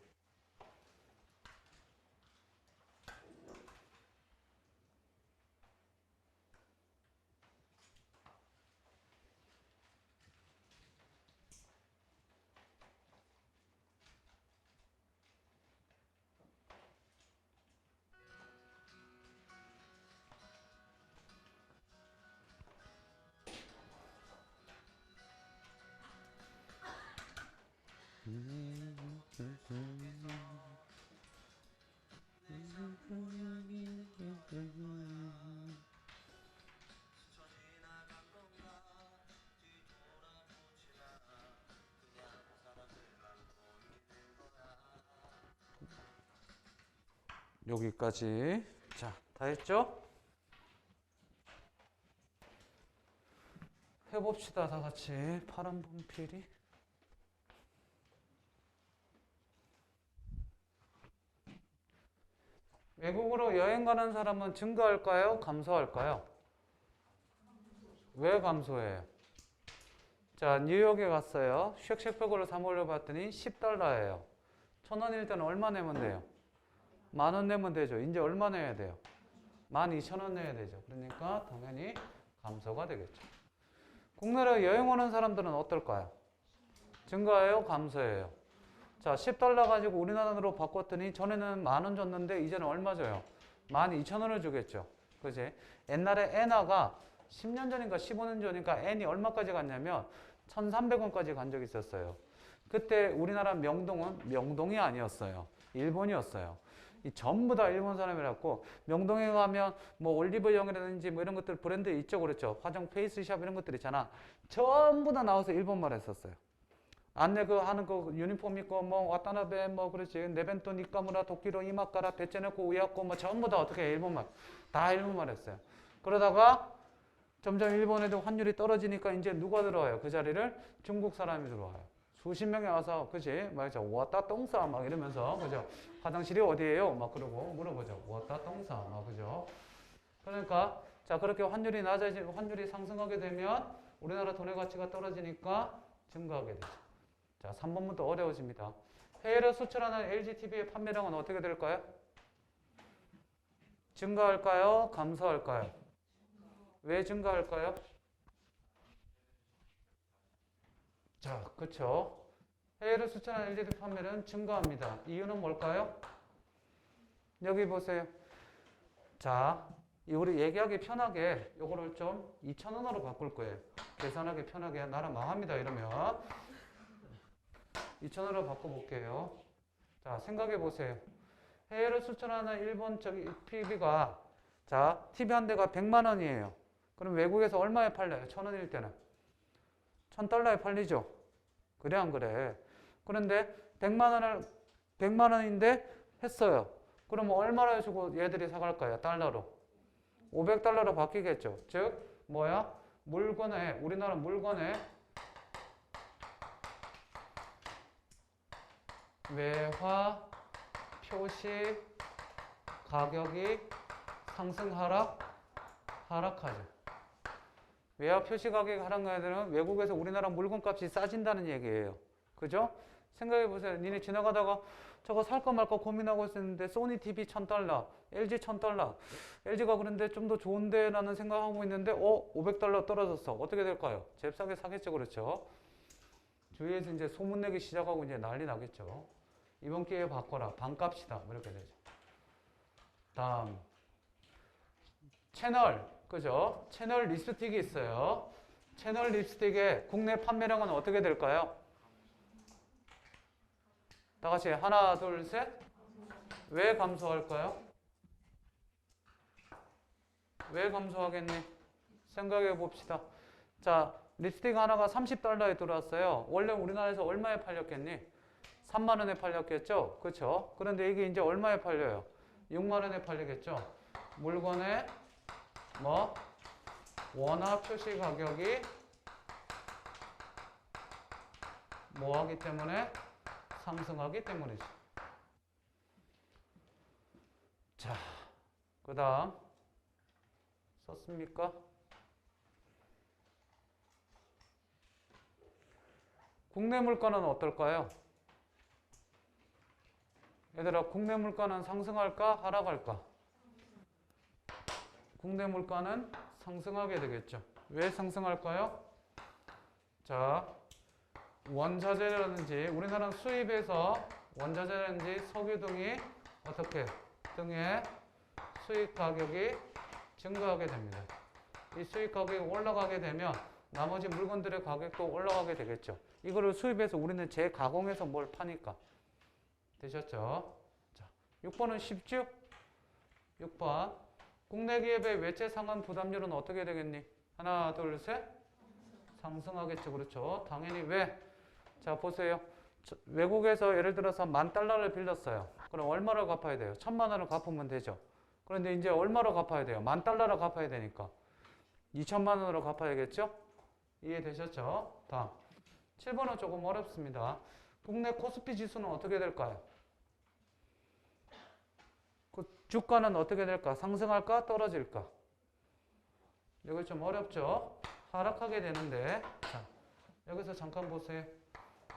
여기까지. 자, 다 했죠? 해봅시다, 다 같이. 파란 분필이. 외국으로 여행 가는 사람은 증가할까요? 감소할까요? 왜 감소해요? 자, 뉴욕에 갔어요. 쉑쉑버거를 사 먹으려 봤더니 $10예요. 1,000원일 때는 얼마 내면 돼요? 10,000원 내면 되죠. 이제 얼마 내야 돼요? 12,000원 내야 되죠. 그러니까 당연히 감소가 되겠죠. 국내로 여행 오는 사람들은 어떨까요? 증가해요? 감소해요? 자, $10 가지고 우리나라로 바꿨더니 전에는 10,000원 줬는데 이제는 얼마 줘요? 12,000원을 주겠죠. 그지? 옛날에 엔화가 10년 전인가 15년 전인가 엔이 얼마까지 갔냐면 1,300원까지 간 적이 있었어요. 그때 우리나라 명동은 명동이 아니었어요. 일본이었어요. 이 전부 다 일본 사람이라고. 명동에 가면 뭐 올리브영이라든지 뭐 이런 것들 브랜드 있죠. 그렇죠. 화장 페이스샵 이런 것들 있잖아. 전부 다 나와서 일본말 했었어요. 안내 그 하는 거 유니폼 입고 뭐 와타나베 뭐 그렇지 네벤토 니카무라 도끼로 이마카라 베체네코 우야코 뭐 전부 다 어떻게 일본말 다 일본말 했어요. 그러다가 점점 일본 애들 환율이 떨어지니까 이제 누가 들어와요? 그 자리를 중국 사람이 들어와요. 수십 명이 와서 그지 말이죠 왔다 똥싸 막 이러면서 그죠 화장실이 어디예요? 막 그러고 물어보죠. 왔다 똥싸 막 그죠. 그러니까 자 그렇게 환율이 낮아지고 환율이 상승하게 되면 우리나라 돈의 가치가 떨어지니까 증가하게 되죠. 자, 3번부터 어려워집니다. 해외로 수출하는 LGTV의 판매량은 어떻게 될까요? 증가할까요? 감소할까요? 왜 증가할까요? 자, 그쵸. 해외로 수출하는 LGTV 판매는 증가합니다. 이유는 뭘까요? 여기 보세요. 자, 우리 얘기하기 편하게 요거를 좀 2,000원으로 바꿀 거예요. 계산하기 편하게 나라 망합니다 이러면 2,000원으로 바꿔볼게요. 자, 생각해 보세요. 해외로 수출하는 일본 PB가 자, TV 한 대가 100만 원이에요. 그럼 외국에서 얼마에 팔려요? 1,000원일 때는. $1,000에 팔리죠. 그래 안 그래? 그런데 100만 원인데 했어요. 그럼 얼마나 주고 얘들이 사갈까요? 달러로. 500달러로 바뀌겠죠. 즉 뭐야? 물건에 우리나라 물건에 외화 표시 가격이 상승 하락하죠. 외화 표시 가격이 하락하게 되면 외국에서 우리나라 물건값이 싸진다는 얘기예요. 그죠? 생각해 보세요. 니네 지나가다가 저거 살까 말까 고민하고 있었는데 소니 TV $1,000, LG $1,000. LG가 그런데 좀 더 좋은데 라는 생각하고 있는데 $500 떨어졌어. 어떻게 될까요? 잽싸게 사겠죠. 그렇죠? 주위에서 이제 소문내기 시작하고 이제 난리 나겠죠. 이번 기회에 바꿔라. 반값이다. 이렇게 되죠. 다음 채널. 그죠? 채널 립스틱이 있어요. 채널 립스틱의 국내 판매량은 어떻게 될까요? 다 같이 하나, 둘, 셋. 왜 감소할까요? 왜 감소하겠니? 생각해 봅시다. 자, 립스틱 하나가 $30에 들어왔어요. 원래 우리나라에서 얼마에 팔렸겠니? 3만 원에 팔렸겠죠? 그렇죠? 그런데 이게 이제 얼마에 팔려요? 6만 원에 팔리겠죠? 물건의 뭐 원화 표시 가격이 뭐 하기 때문에 상승하기 때문이죠. 자, 그 다음 썼습니까? 국내 물가는 어떨까요? 얘들아, 국내 물가는 상승할까? 하락할까? 국내 물가는 상승하게 되겠죠. 왜 상승할까요? 자, 원자재라든지 우리나라는 수입에서 원자재라든지 석유 등이 어떻게 등의 수입 가격이 증가하게 됩니다. 이 수입 가격이 올라가게 되면 나머지 물건들의 가격도 올라가게 되겠죠. 이거를 수입해서 우리는 재가공해서 뭘 파니까. 되셨죠? 자, 6번은 쉽죠? 6번. 국내 기업의 외채 상환 부담률은 어떻게 되겠니? 하나, 둘, 셋. 상승하겠죠. 그렇죠. 당연히 왜? 자, 보세요. 외국에서 예를 들어서 $10,000를 빌렸어요. 그럼 얼마를 갚아야 돼요? 1,000만 원을 갚으면 되죠. 그런데 이제 얼마로 갚아야 돼요? $10,000를 갚아야 되니까 2,000만 원으로 갚아야겠죠? 이해되셨죠? 다음 7번은 조금 어렵습니다. 국내 코스피 지수는 어떻게 될까요? 그 주가는 어떻게 될까? 상승할까? 떨어질까? 이거 좀 어렵죠? 하락하게 되는데, 자, 여기서 잠깐 보세요.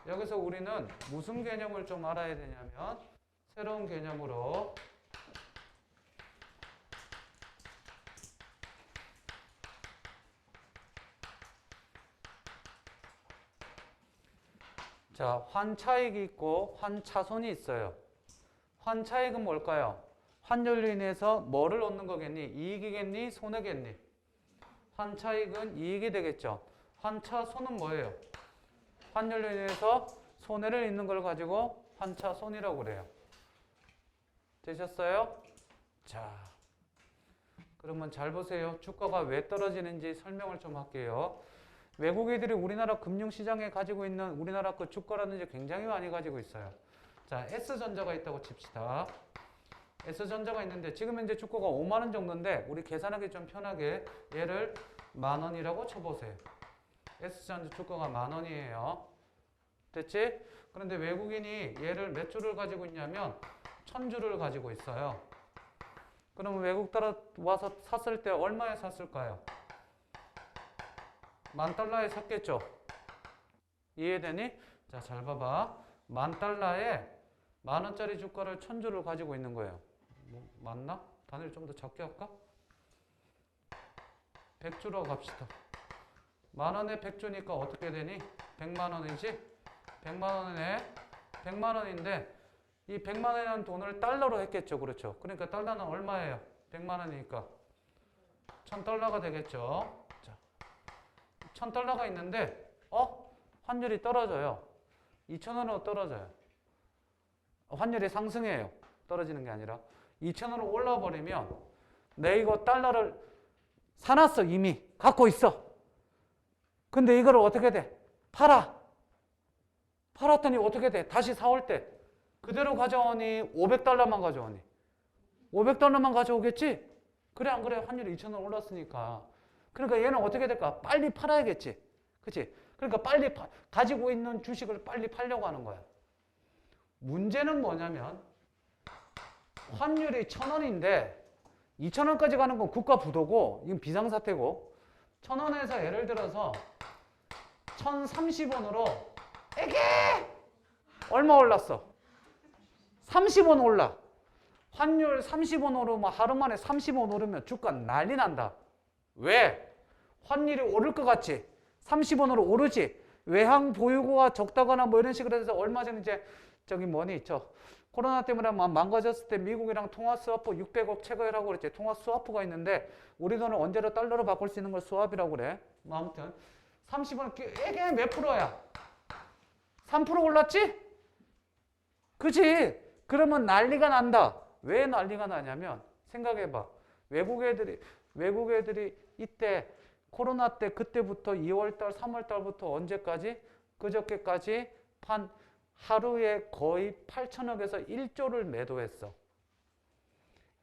여기서 우리는 무슨 개념을 좀 알아야 되냐면 새로운 개념으로 자, 환차익이 있고 환차손이 있어요. 환차익은 뭘까요? 환율로 인해서 뭐를 얻는 거겠니? 이익이겠니? 손해겠니? 환차익은 이익이 되겠죠. 환차손은 뭐예요? 환율로 인해서 손해를 입는 걸 가지고 환차손이라고 그래요. 되셨어요? 자, 그러면 잘 보세요. 주가가 왜 떨어지는지 설명을 좀 할게요. 외국 애들이 우리나라 금융시장에 가지고 있는 우리나라 그 주가라든지 굉장히 많이 가지고 있어요. 자, S전자가 있다고 칩시다. S전자가 있는데 지금 현재 주가가 5만 원 정도인데 우리 계산하기 좀 편하게 얘를 10,000원이라고 쳐보세요. S전자 주가가 10,000원이에요. 됐지? 그런데 외국인이 얘를 몇 주를 가지고 있냐면 1,000주를 가지고 있어요. 그러면 외국 따라 와서 샀을 때 얼마에 샀을까요? $10,000에 샀겠죠? 이해되니? 자, 잘 봐봐. $10,000에 10,000원짜리 주가를 1,000주를 가지고 있는 거예요. 뭐, 맞나? 단위를 좀 더 작게 할까? 100주로 갑시다. 10,000원에 100주니까 어떻게 되니? 100만 원이지? 100만 원에 100만 원인데 이 100만 원이라는 돈을 달러로 했겠죠. 그렇죠? 그러니까 달러는 얼마예요? 100만 원이니까 $1,000가 되겠죠. 자, $1,000가 있는데 환율이 떨어져요. 2,000원으로 떨어져요. 환율이 상승해요. 떨어지는 게 아니라 2,000원으로 올라와 버리면 내 이거 달러를 사놨어. 이미 갖고 있어. 근데 이걸 어떻게 돼? 팔았더니 어떻게 돼? 다시 사올 때 그대로 가져오니 $500만 가져오니 500달러만 가져오겠지? 그래 안 그래? 환율이 2,000원 올랐으니까. 그러니까 얘는 어떻게 될까? 빨리 팔아야겠지. 그치? 그러니까 빨리 가지고 있는 주식을 빨리 팔려고 하는 거야. 문제는 뭐냐면 환율이 1,000원인데 2,000원까지 가는 건 국가 부도고 이건 비상사태고 1,000원에서 예를 들어서 1,030원으로 에게 얼마 올랐어? 30원 올라. 환율 30원 오르면 하루 만에 30원 오르면 주가 난리 난다. 왜? 환율이 오를 것 같지? 30원으로 오르지. 외환 보유고가 적다거나 뭐 이런 식으로 해서 얼마 전에 이제 저기 뭐니 코로나 때문에 망가졌을 때 미국이랑 통화 스와프 600억 체결하고 그랬지. 통화 스와프가 있는데 우리 돈을 언제로 달러로 바꿀 수 있는 걸 스왑이라고 그래. 뭐 아무튼 30원 이게 몇 프로야? 3% 올랐지? 그치? 그러면 난리가 난다. 왜 난리가 나냐면 생각해봐. 외국 애들이 이때 코로나 때 그때부터 2월달 3월달부터 언제까지? 그저께까지 하루에 거의 8천억에서 1조를 매도했어.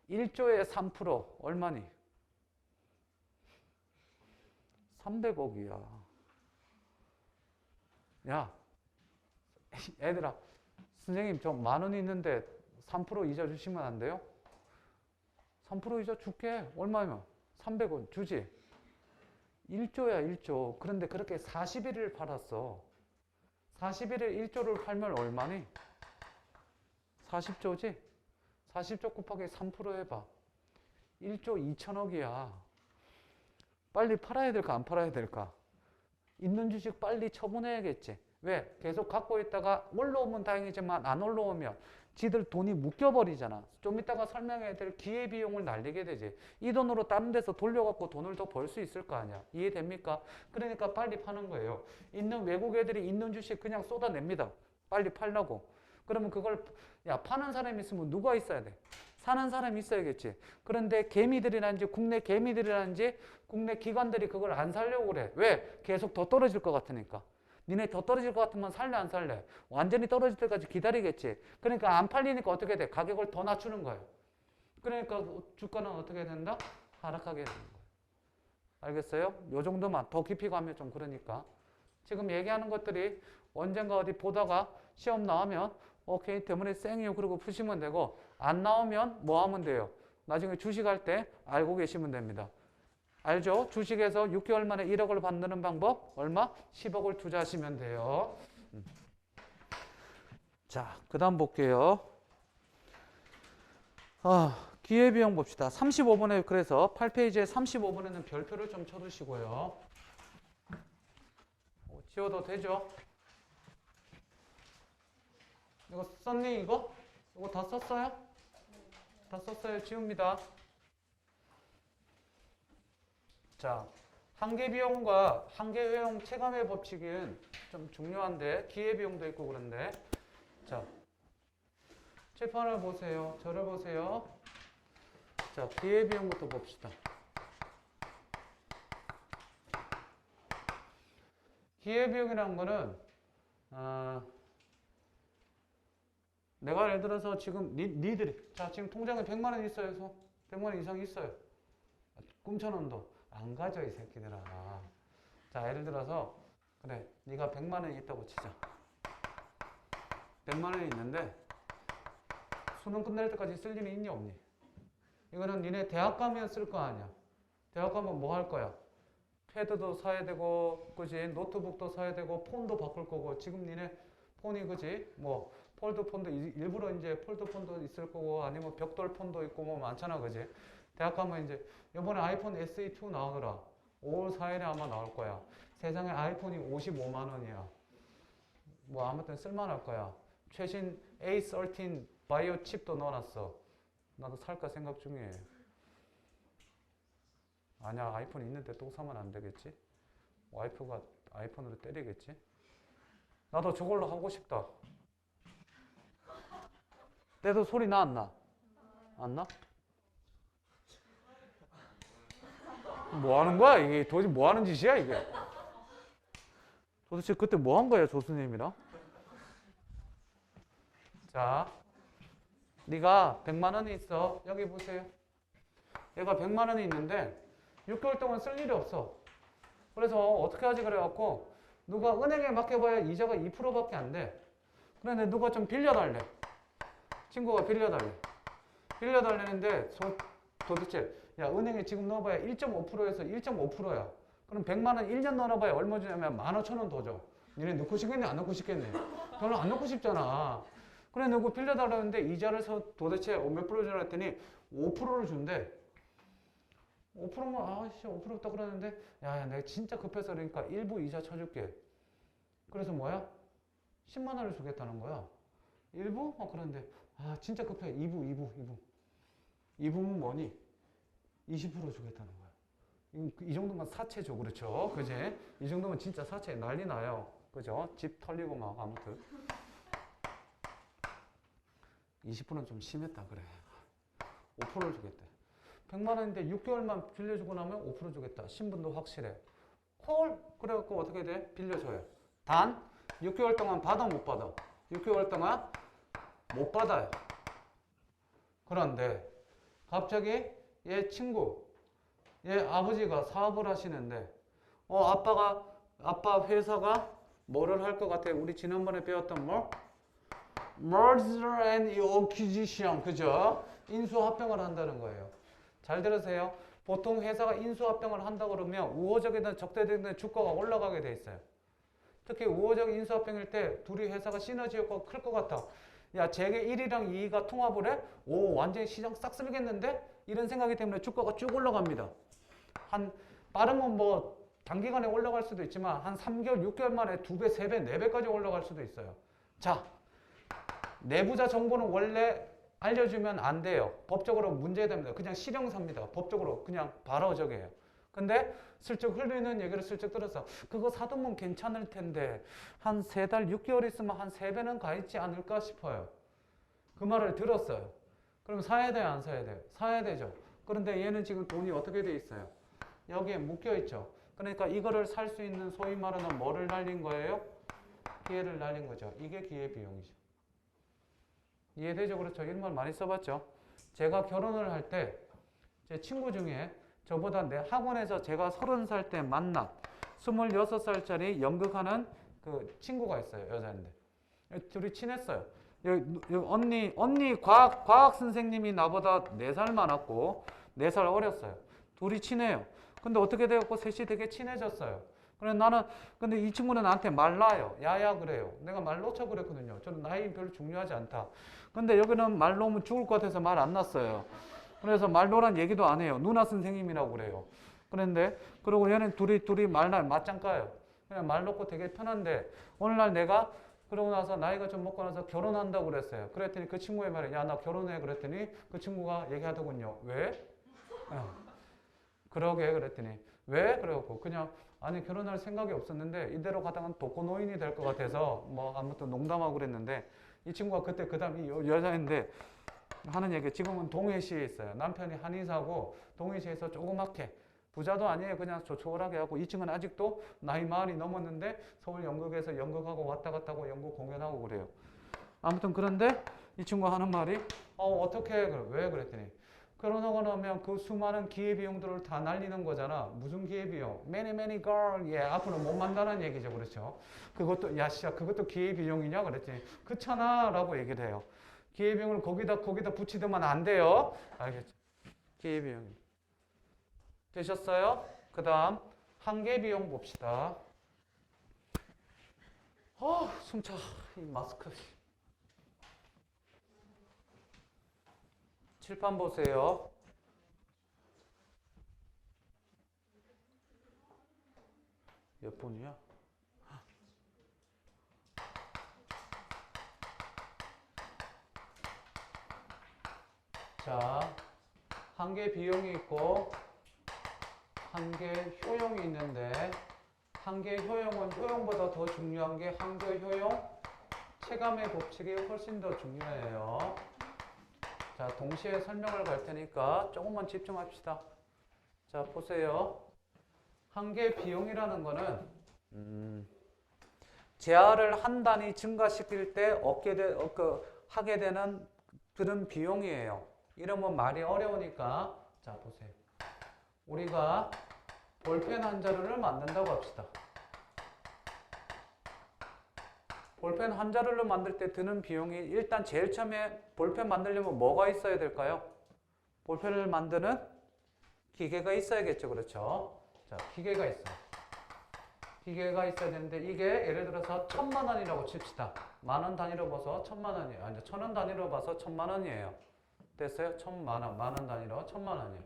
1조에 3% 얼마니? 300억이야. 야, 애들아, 선생님 저 10,000원 있는데 3% 이자 주시면 안 돼요? 3% 이자 줄게. 얼마면? 300원 주지. 1조야 1조. 그런데 그렇게 40일을 팔았어. 41에 1조를 팔면 얼마니? 40조지? 40조 곱하기 3% 해봐. 1조 2천억이야. 빨리 팔아야 될까 안 팔아야 될까? 있는 주식 빨리 처분해야겠지. 왜? 계속 갖고 있다가 올라오면 다행이지만 안 올라오면 지들 돈이 묶여버리잖아. 좀 이따가 설명해야 될 기회비용을 날리게 되지. 이 돈으로 다른 데서 돌려갖고 돈을 더 벌 수 있을 거 아니야. 이해됩니까? 그러니까 빨리 파는 거예요. 있는 외국 애들이 있는 주식 그냥 쏟아냅니다. 빨리 팔라고. 그러면 그걸 파는 사람이 있으면 누가 있어야 돼? 사는 사람이 있어야겠지. 그런데 개미들이라든지 국내 개미들이라든지 국내 기관들이 그걸 안 살려고 그래. 왜? 계속 더 떨어질 것 같으니까. 니네 더 떨어질 것 같으면 살래 안 살래? 완전히 떨어질 때까지 기다리겠지. 그러니까 안 팔리니까 어떻게 돼? 가격을 더 낮추는 거예요. 그러니까 주가는 어떻게 된다? 하락하게 되는 거예요. 알겠어요? 요 정도만. 더 깊이 가면 좀 그러니까. 지금 얘기하는 것들이 언젠가 어디 보다가 시험 나오면 오케이 때문에 쌩이요 그러고 푸시면 되고, 안 나오면 뭐 하면 돼요? 나중에 주식할 때 알고 계시면 됩니다. 알죠? 주식에서 6개월 만에 1억을 받는 방법 얼마? 10억을 투자하시면 돼요. 자, 그 다음 볼게요. 기회비용 봅시다. 35번에 그래서 8페이지에 35번에는 별표를 좀 쳐두시고요. 지워도 되죠? 이거 썼니 이거? 이거 다 썼어요? 다 썼어요. 지웁니다. 자, 한계비용과 한계회용 체감의 법칙은 좀 중요한데 기회비용도 있고 그런데, 자, 칠판을 보세요. 저를 보세요. 자, 기회비용부터 봅시다. 기회비용이라는 거는 내가 예를 들어서 지금 니들이 자 지금 통장에 100만 원 있어요. 100만 원 이상 있어요. 꿈천원도 안 가져 이 새끼들아. 자 예를 들어서 그래 네가 100만 원이 있다고 치자. 100만 원이 있는데 수능 끝날 때까지 쓸 일이 있니 없니? 이거는 니네 대학 가면 쓸 거 아니야. 대학 가면 뭐 할 거야? 패드도 사야 되고 그지? 노트북도 사야 되고 폰도 바꿀 거고. 지금 니네 폰이 그지? 뭐 폴드폰도 일부러 이제 폴드폰도 있을 거고 아니면 벽돌 폰도 있고 뭐 많잖아 그지? 대학 가면 이제 이번에 아이폰 SE2 나오더라. 5월 4일에 아마 나올 거야. 세상에 아이폰이 55만 원이야. 뭐 아무튼 쓸만할 거야. 최신 A13 바이오 칩도 넣어놨어. 나도 살까 생각 중이에요. 아니야 아이폰 있는데 또 사면 안 되겠지? 와이프가 아이폰으로 때리겠지? 나도 저걸로 하고 싶다. 때도 소리 나 안 나? 안 나? 뭐 하는 거야? 이게 도대체 뭐 하는 짓이야 이게? 도대체 그때 뭐 한 거야 조수님이랑? 자, 네가 100만 원이 있어. 여기 보세요. 얘가 100만 원이 있는데 6개월 동안 쓸 일이 없어. 그래서 어떻게 하지 그래갖고 누가 은행에 맡겨봐야 이자가 2%밖에 안 돼. 그런데 누가 좀 빌려달래. 친구가 빌려달래. 빌려달라는데 도대체 야 은행에 지금 넣어봐야 1.5%에서 1.5%야. 그럼 100만 원 1년 넣어봐야 얼마 주냐면 15,000원 더 줘. 니네 넣고 싶겠니 안 넣고 싶겠니? 별로 안 넣고 싶잖아. 그래 누구 빌려달라는데 이자를 도대체 몇 프로 주라 했더니 5%를 준대. 5%면 아씨 5% 없다 그러는데 야 내가 진짜 급해서 그러니까 일부 이자 쳐줄게. 그래서 뭐야? 10만 원을 주겠다는 거야. 일부? 그런데 아 진짜 급해. 2부면 뭐니? 20% 주겠다는 거야. 이 정도면 사채죠. 그렇죠? 그지? 이 정도면 진짜 사채 난리 나요. 그죠? 집 털리고 막 아무튼 20%는 좀 심했다 그래. 5%를 주겠대. 100만 원인데 6개월만 빌려주고 나면 5% 주겠다. 신분도 확실해. 콜! 그래갖고 어떻게 돼? 빌려줘요. 단 6개월 동안 받아 못 받아? 6개월 동안 못 받아요. 그런데 갑자기 얘 친구, 얘 아버지가 사업을 하시는데 아빠 회사가 뭐를 할 것 같아? 우리 지난번에 배웠던 뭐? Merger and Acquisition, 그죠? 인수합병을 한다는 거예요. 잘 들으세요. 보통 회사가 인수합병을 한다 그러면 우호적이든 적대적이든 주가가 올라가게 돼 있어요. 특히 우호적 인수합병일 때 둘이 회사가 시너지 효과가 클 것 같아. 야, 제게 1이랑 2가 통합을 해? 오, 완전히 시장 싹 쓸겠는데? 이런 생각이 때문에 주가가 쭉 올라갑니다. 빠르면 뭐 단기간에 올라갈 수도 있지만 한 3개월, 6개월 만에 2배, 3배, 4배까지 올라갈 수도 있어요. 자, 내부자 정보는 원래 알려주면 안 돼요. 법적으로 문제됩니다. 그냥 실형사입니다. 법적으로 그냥 바로 저기예요. 근데 슬쩍 흘리는 얘기를 슬쩍 들어서 그거 사두면 괜찮을 텐데 한 3달, 6개월 있으면 한 3배는 가 있지 않을까 싶어요. 그 말을 들었어요. 그럼 사야 돼요, 안 사야 돼요? 사야 되죠. 그런데 얘는 지금 돈이 어떻게 돼 있어요? 여기에 묶여 있죠. 그러니까 이거를 살 수 있는 소위 말하는 뭐를 날린 거예요? 기회를 날린 거죠. 이게 기회비용이죠. 이해되죠? 그렇죠? 이런 말 많이 써봤죠. 제가 결혼을 할 때 제 친구 중에 저보다 내 학원에서 제가 30살 때 만난 26살짜리 연극하는 그 친구가 있어요. 여자인데. 둘이 친했어요. 여기 언니 과학 선생님이 나보다 4살 많았고 4살 어렸어요. 둘이 친해요. 근데 어떻게 되었고 셋이 되게 친해졌어요. 그래서 나는 근데 이 친구는 나한테 말라요. 야야 그래요. 내가 말 놓쳐 그랬거든요. 저는 나이 별로 중요하지 않다. 근데 여기는 말 놓으면 죽을 것 같아서 말 안 났어요. 그래서 말 놓으란 얘기도 안 해요. 누나 선생님이라고 그래요. 그런데 그리고 얘는 둘이 말날 맞짱 까요. 그냥 말 놓고 되게 편한데 오늘날 내가 그러고 나서 나이가 좀 먹고 나서 결혼한다고 그랬어요. 그랬더니 그 친구의 말에 야 나 결혼해 그랬더니 그 친구가 얘기하더군요. 왜? 그러게 그랬더니 왜? 그래갖고 그냥 아니 결혼할 생각이 없었는데 이대로 가다가 독거노인이 될 것 같아서 뭐 아무튼 농담하고 그랬는데 이 친구가 그때 그 다음 이 여자인데 하는 얘기 지금은 동해시에 있어요. 남편이 한의사고 동해시에서 조그맣게 부자도 아니에요. 그냥 조촐하게 하고 2층은 아직도 나이 40이 넘었는데 서울 연극에서 연극하고 왔다 갔다 하고 연극 공연하고 그래요. 아무튼 그런데 이 친구가 하는 말이 어떻게 왜 그랬더니 결혼하고 나면 그 수많은 기회비용들을 다 날리는 거잖아. 무슨 기회비용? many girl. 예, 앞으로 못 만나는 얘기죠. 그렇죠? 그것도, 야, 씨야, 그것도 기회비용이냐? 그랬더니, 그렇잖아. 라고 얘기를 해요. 기회비용을 거기다 붙이더만 안 돼요. 알겠죠? 기회비용. 되셨어요? 그 다음, 한계비용 봅시다. 숨차. 이 마스크. 칠판 보세요. 몇 분이야? 자, 한계 비용이 있고 한계 효용이 있는데 한계 효용은 효용보다 더 중요한 게 한계 효용 체감의 법칙이 훨씬 더 중요해요. 자, 동시에 설명을 갈 테니까 조금만 집중합시다. 자, 보세요. 한계 비용이라는 거는 재화를 한 단위 증가시킬 때 하게 되는 그런 비용이에요. 이러면 말이 어려우니까 자, 보세요. 우리가 볼펜 한 자루를 만든다고 합시다. 볼펜 한 자루를 만들 때 드는 비용이 일단 제일 처음에 볼펜 만들려면 뭐가 있어야 될까요? 볼펜을 만드는 기계가 있어야겠죠. 그렇죠? 자, 기계가 있어요. 기계가 있어야 되는데 이게 예를 들어서 1000만 원이라고 칩시다. 만원 단위로 봐서 1000만 원이에요. 아니, 1000원 단위로 봐서 1000만 원이에요. 됐어요? 1000만 원, 만원 단위로 1000만 원이에요.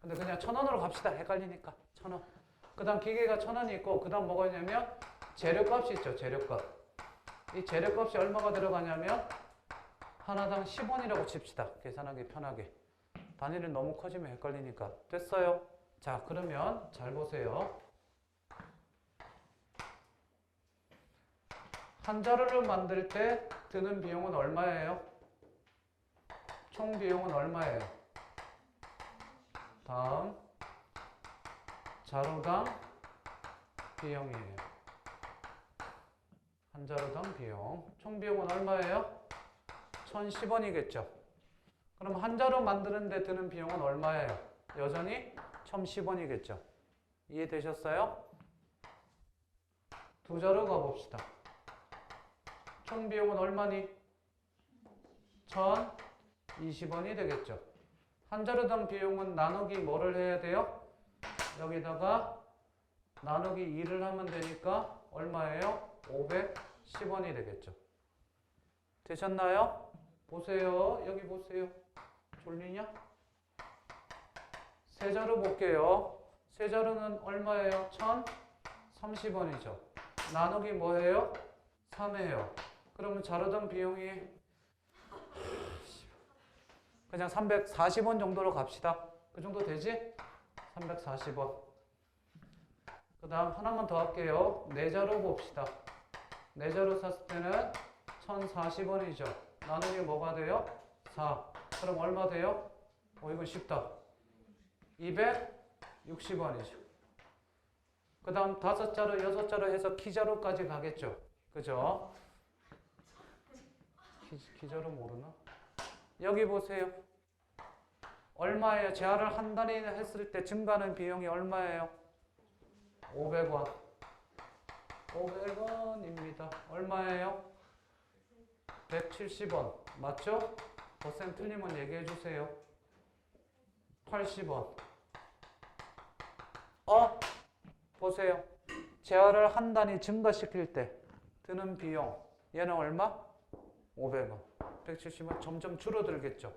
근데 그냥 1000원으로 갑시다. 헷갈리니까 1000원. 그 다음 기계가 1000원이 있고 그 다음 뭐가 있냐면 재료값이 있죠. 재료값. 이 재료값이 얼마가 들어가냐면 하나당 10원이라고 칩시다. 계산하기 편하게. 단위를 너무 커지면 헷갈리니까. 됐어요? 자, 그러면 잘 보세요. 한 자루를 만들 때 드는 비용은 얼마예요? 총 비용은 얼마예요? 다음 자루당 비용이에요. 한 자루당 비용. 총 비용은 얼마예요? 1010원이겠죠. 그럼 한 자루 만드는데 드는 비용은 얼마예요? 여전히 1010원이겠죠. 이해되셨어요? 두 자루 가봅시다. 총 비용은 얼마니? 1020원이 되겠죠. 한 자루당 비용은 나누기 뭐를 해야 돼요? 여기다가 나누기 2를 하면 되니까 얼마예요? 510원이 되겠죠. 되셨나요? 보세요. 여기 보세요. 졸리냐? 세자로 볼게요. 세자로는 얼마예요? 1030원이죠. 나누기 뭐예요? 3이에요. 그러면 자료당 비용이 그냥 340원 정도로 갑시다. 그 정도 되지? 340원. 그 다음 하나만 더 할게요. 내자로 봅시다. 내자로 샀을 때는 1040원이죠. 나누기 뭐가 돼요? 4. 그럼 얼마 돼요? 이건 쉽다. 260원이죠. 그 다음 5자로, 6자로 해서 키자로까지 가겠죠. 그죠? 키자로 모르나? 여기 보세요. 얼마예요? 재활을 한 달이나 했을 때 증가하는 비용이 얼마예요? 500원. 500원입니다. 얼마예요? 170원. 맞죠? 덧셈 틀리면 얘기해 주세요. 80원. 보세요. 재활을 한 단위 증가시킬 때 드는 비용. 얘는 얼마? 500원. 170원. 점점 줄어들겠죠.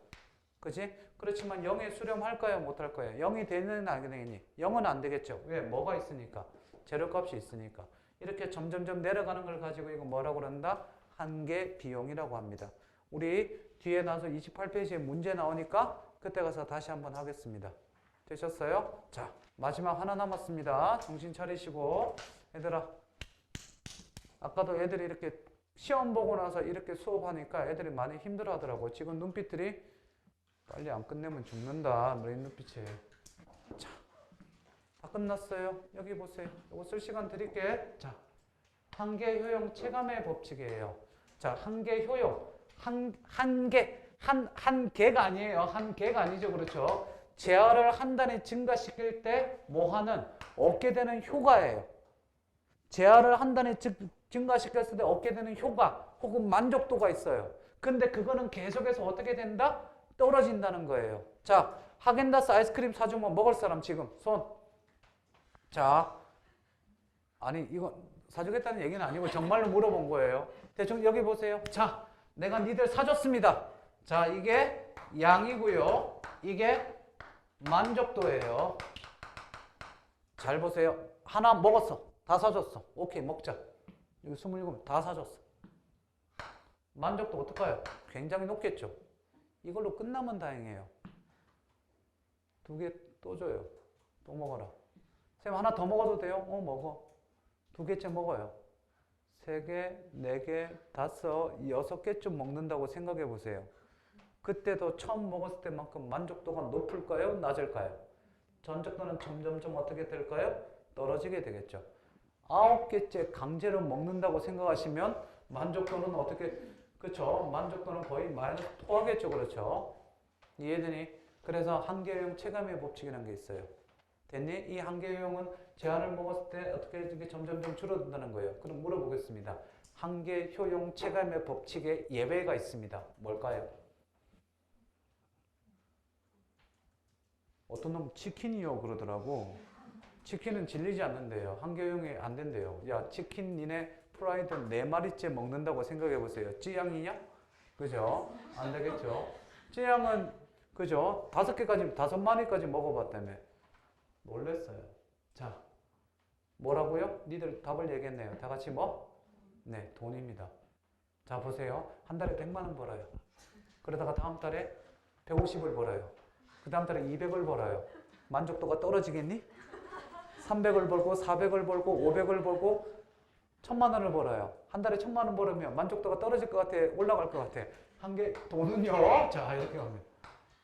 그지? 그렇지만 0에 수렴할까요? 못할까요? 0이 되는 안 되겠니? 0은 안 되겠죠. 왜? 뭐가 있으니까. 재료값이 있으니까. 이렇게 점점점 내려가는 걸 가지고 이거 뭐라고 그런다? 한계 비용이라고 합니다. 우리 뒤에 나서 28페이지에 문제 나오니까 그때 가서 다시 한번 하겠습니다. 되셨어요? 자, 마지막 하나 남았습니다. 정신 차리시고. 얘들아, 아까도 애들이 이렇게 시험 보고 나서 이렇게 수업하니까 애들이 많이 힘들어 하더라고. 지금 눈빛들이 빨리 안 끝내면 죽는다. 뭐 이런 눈빛이에요. 자, 다 끝났어요. 여기 보세요. 이거 쓸 시간 드릴게. 자, 한계 효용 체감의 법칙이에요. 자, 한계 효용. 한 개가 아니에요. 한 개가 아니죠. 그렇죠. 재활을 한 단위 증가시킬 때 뭐 하는? 얻게 되는 효과예요. 재활을 한 단위 증가시켰을 때 얻게 되는 효과 혹은 만족도가 있어요. 근데 그거는 계속해서 어떻게 된다? 떨어진다는 거예요. 자, 하겐다스 아이스크림 사주면 먹을 사람 지금 손. 자, 아니 이거 사주겠다는 얘기는 아니고 정말로 물어본 거예요. 대충 여기 보세요. 자, 내가 니들 사줬습니다. 자, 이게 양이고요. 이게 만족도예요. 잘 보세요. 하나 먹었어. 다 사줬어. 오케이, 먹자. 여기 27, 다 사줬어. 만족도 어떨까요? 굉장히 높겠죠. 이걸로 끝나면 다행이에요. 2개 또 줘요. 또 먹어라. 쌤 하나 더 먹어도 돼요? 먹어. 2개째 먹어요. 3개, 4개, 5, 6개쯤 먹는다고 생각해 보세요. 그때도 처음 먹었을 때만큼 만족도가 높을까요? 낮을까요? 만족도는 점점점 어떻게 될까요? 떨어지게 되겠죠. 9개째 강제로 먹는다고 생각하시면 만족도는 어떻게, 그렇죠? 만족도는 거의 마이너스 토하겠죠. 그렇죠? 이해되니? 그래서 한계효용 체감의 법칙이라는 게 있어요. 됐니? 이 한계효용은 제한을 먹었을 때 어떻게 이게 점점점 줄어든다는 거예요. 그럼 물어보겠습니다. 한계효용 체감의 법칙에 예외가 있습니다. 뭘까요? 어떤 놈 치킨이요 그러더라고. 치킨은 질리지 않는데요. 한계효용이 안 된대요. 야, 치킨 니네 프라이드 4마리째 먹는다고 생각해 보세요. 찌양이냐? 그죠? 안 되겠죠? 찌양은 그죠? 5개까지, 5마리까지 먹어봤다며. 놀랬어요. 자, 뭐라고요? 니들 답을 얘기했네요. 다 같이 뭐? 네, 돈입니다. 자, 보세요. 한 달에 100만 원 벌어요. 그러다가 다음 달에 150을 벌어요. 그 다음 달에 200을 벌어요. 만족도가 떨어지겠니? 300을 벌고 400을 벌고 500을 벌고 1000만 원을 벌어요. 한 달에 1000만 원 벌으면 만족도가 떨어질 것 같아? 올라갈 것 같아? 한개 돈은요? 자, 이렇게 하면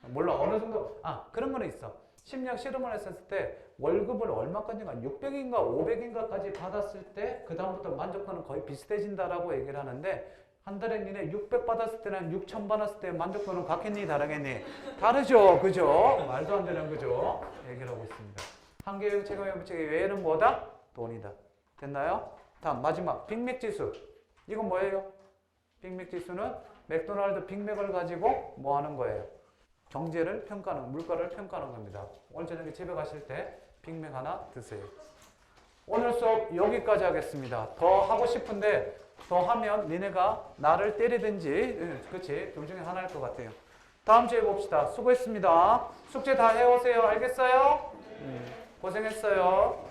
몰라. 어느 정도 그런 거는 있어. 심리학 실험을 했을 때 월급을 얼마까지인가 600인가 500인가까지 받았을 때 그 다음부터 만족도는 거의 비슷해진다라고 얘기를 하는데 한 달에 니네 600 받았을 때는 6000 받았을 때 만족도는 같겠니? 다르겠니? 다르죠. 그죠? 말도 안 되는 그죠? 얘기를 하고 있습니다. 한계효용 체감의 법칙의 외에는 뭐다? 돈이다. 됐나요? 다음 마지막 빅맥지수. 이건 뭐예요? 빅맥지수는 맥도날드 빅맥을 가지고 뭐 하는 거예요? 경제를 평가하는, 물가를 평가하는 겁니다. 오늘 저녁에 집에 가실 때 빅맥 하나 드세요. 오늘 수업 여기까지 하겠습니다. 더 하고 싶은데 더 하면 니네가 나를 때리든지 그치? 둘 중에 하나일 것 같아요. 다음 주에 봅시다. 수고했습니다. 숙제 다 해오세요. 알겠어요? 고생했어요.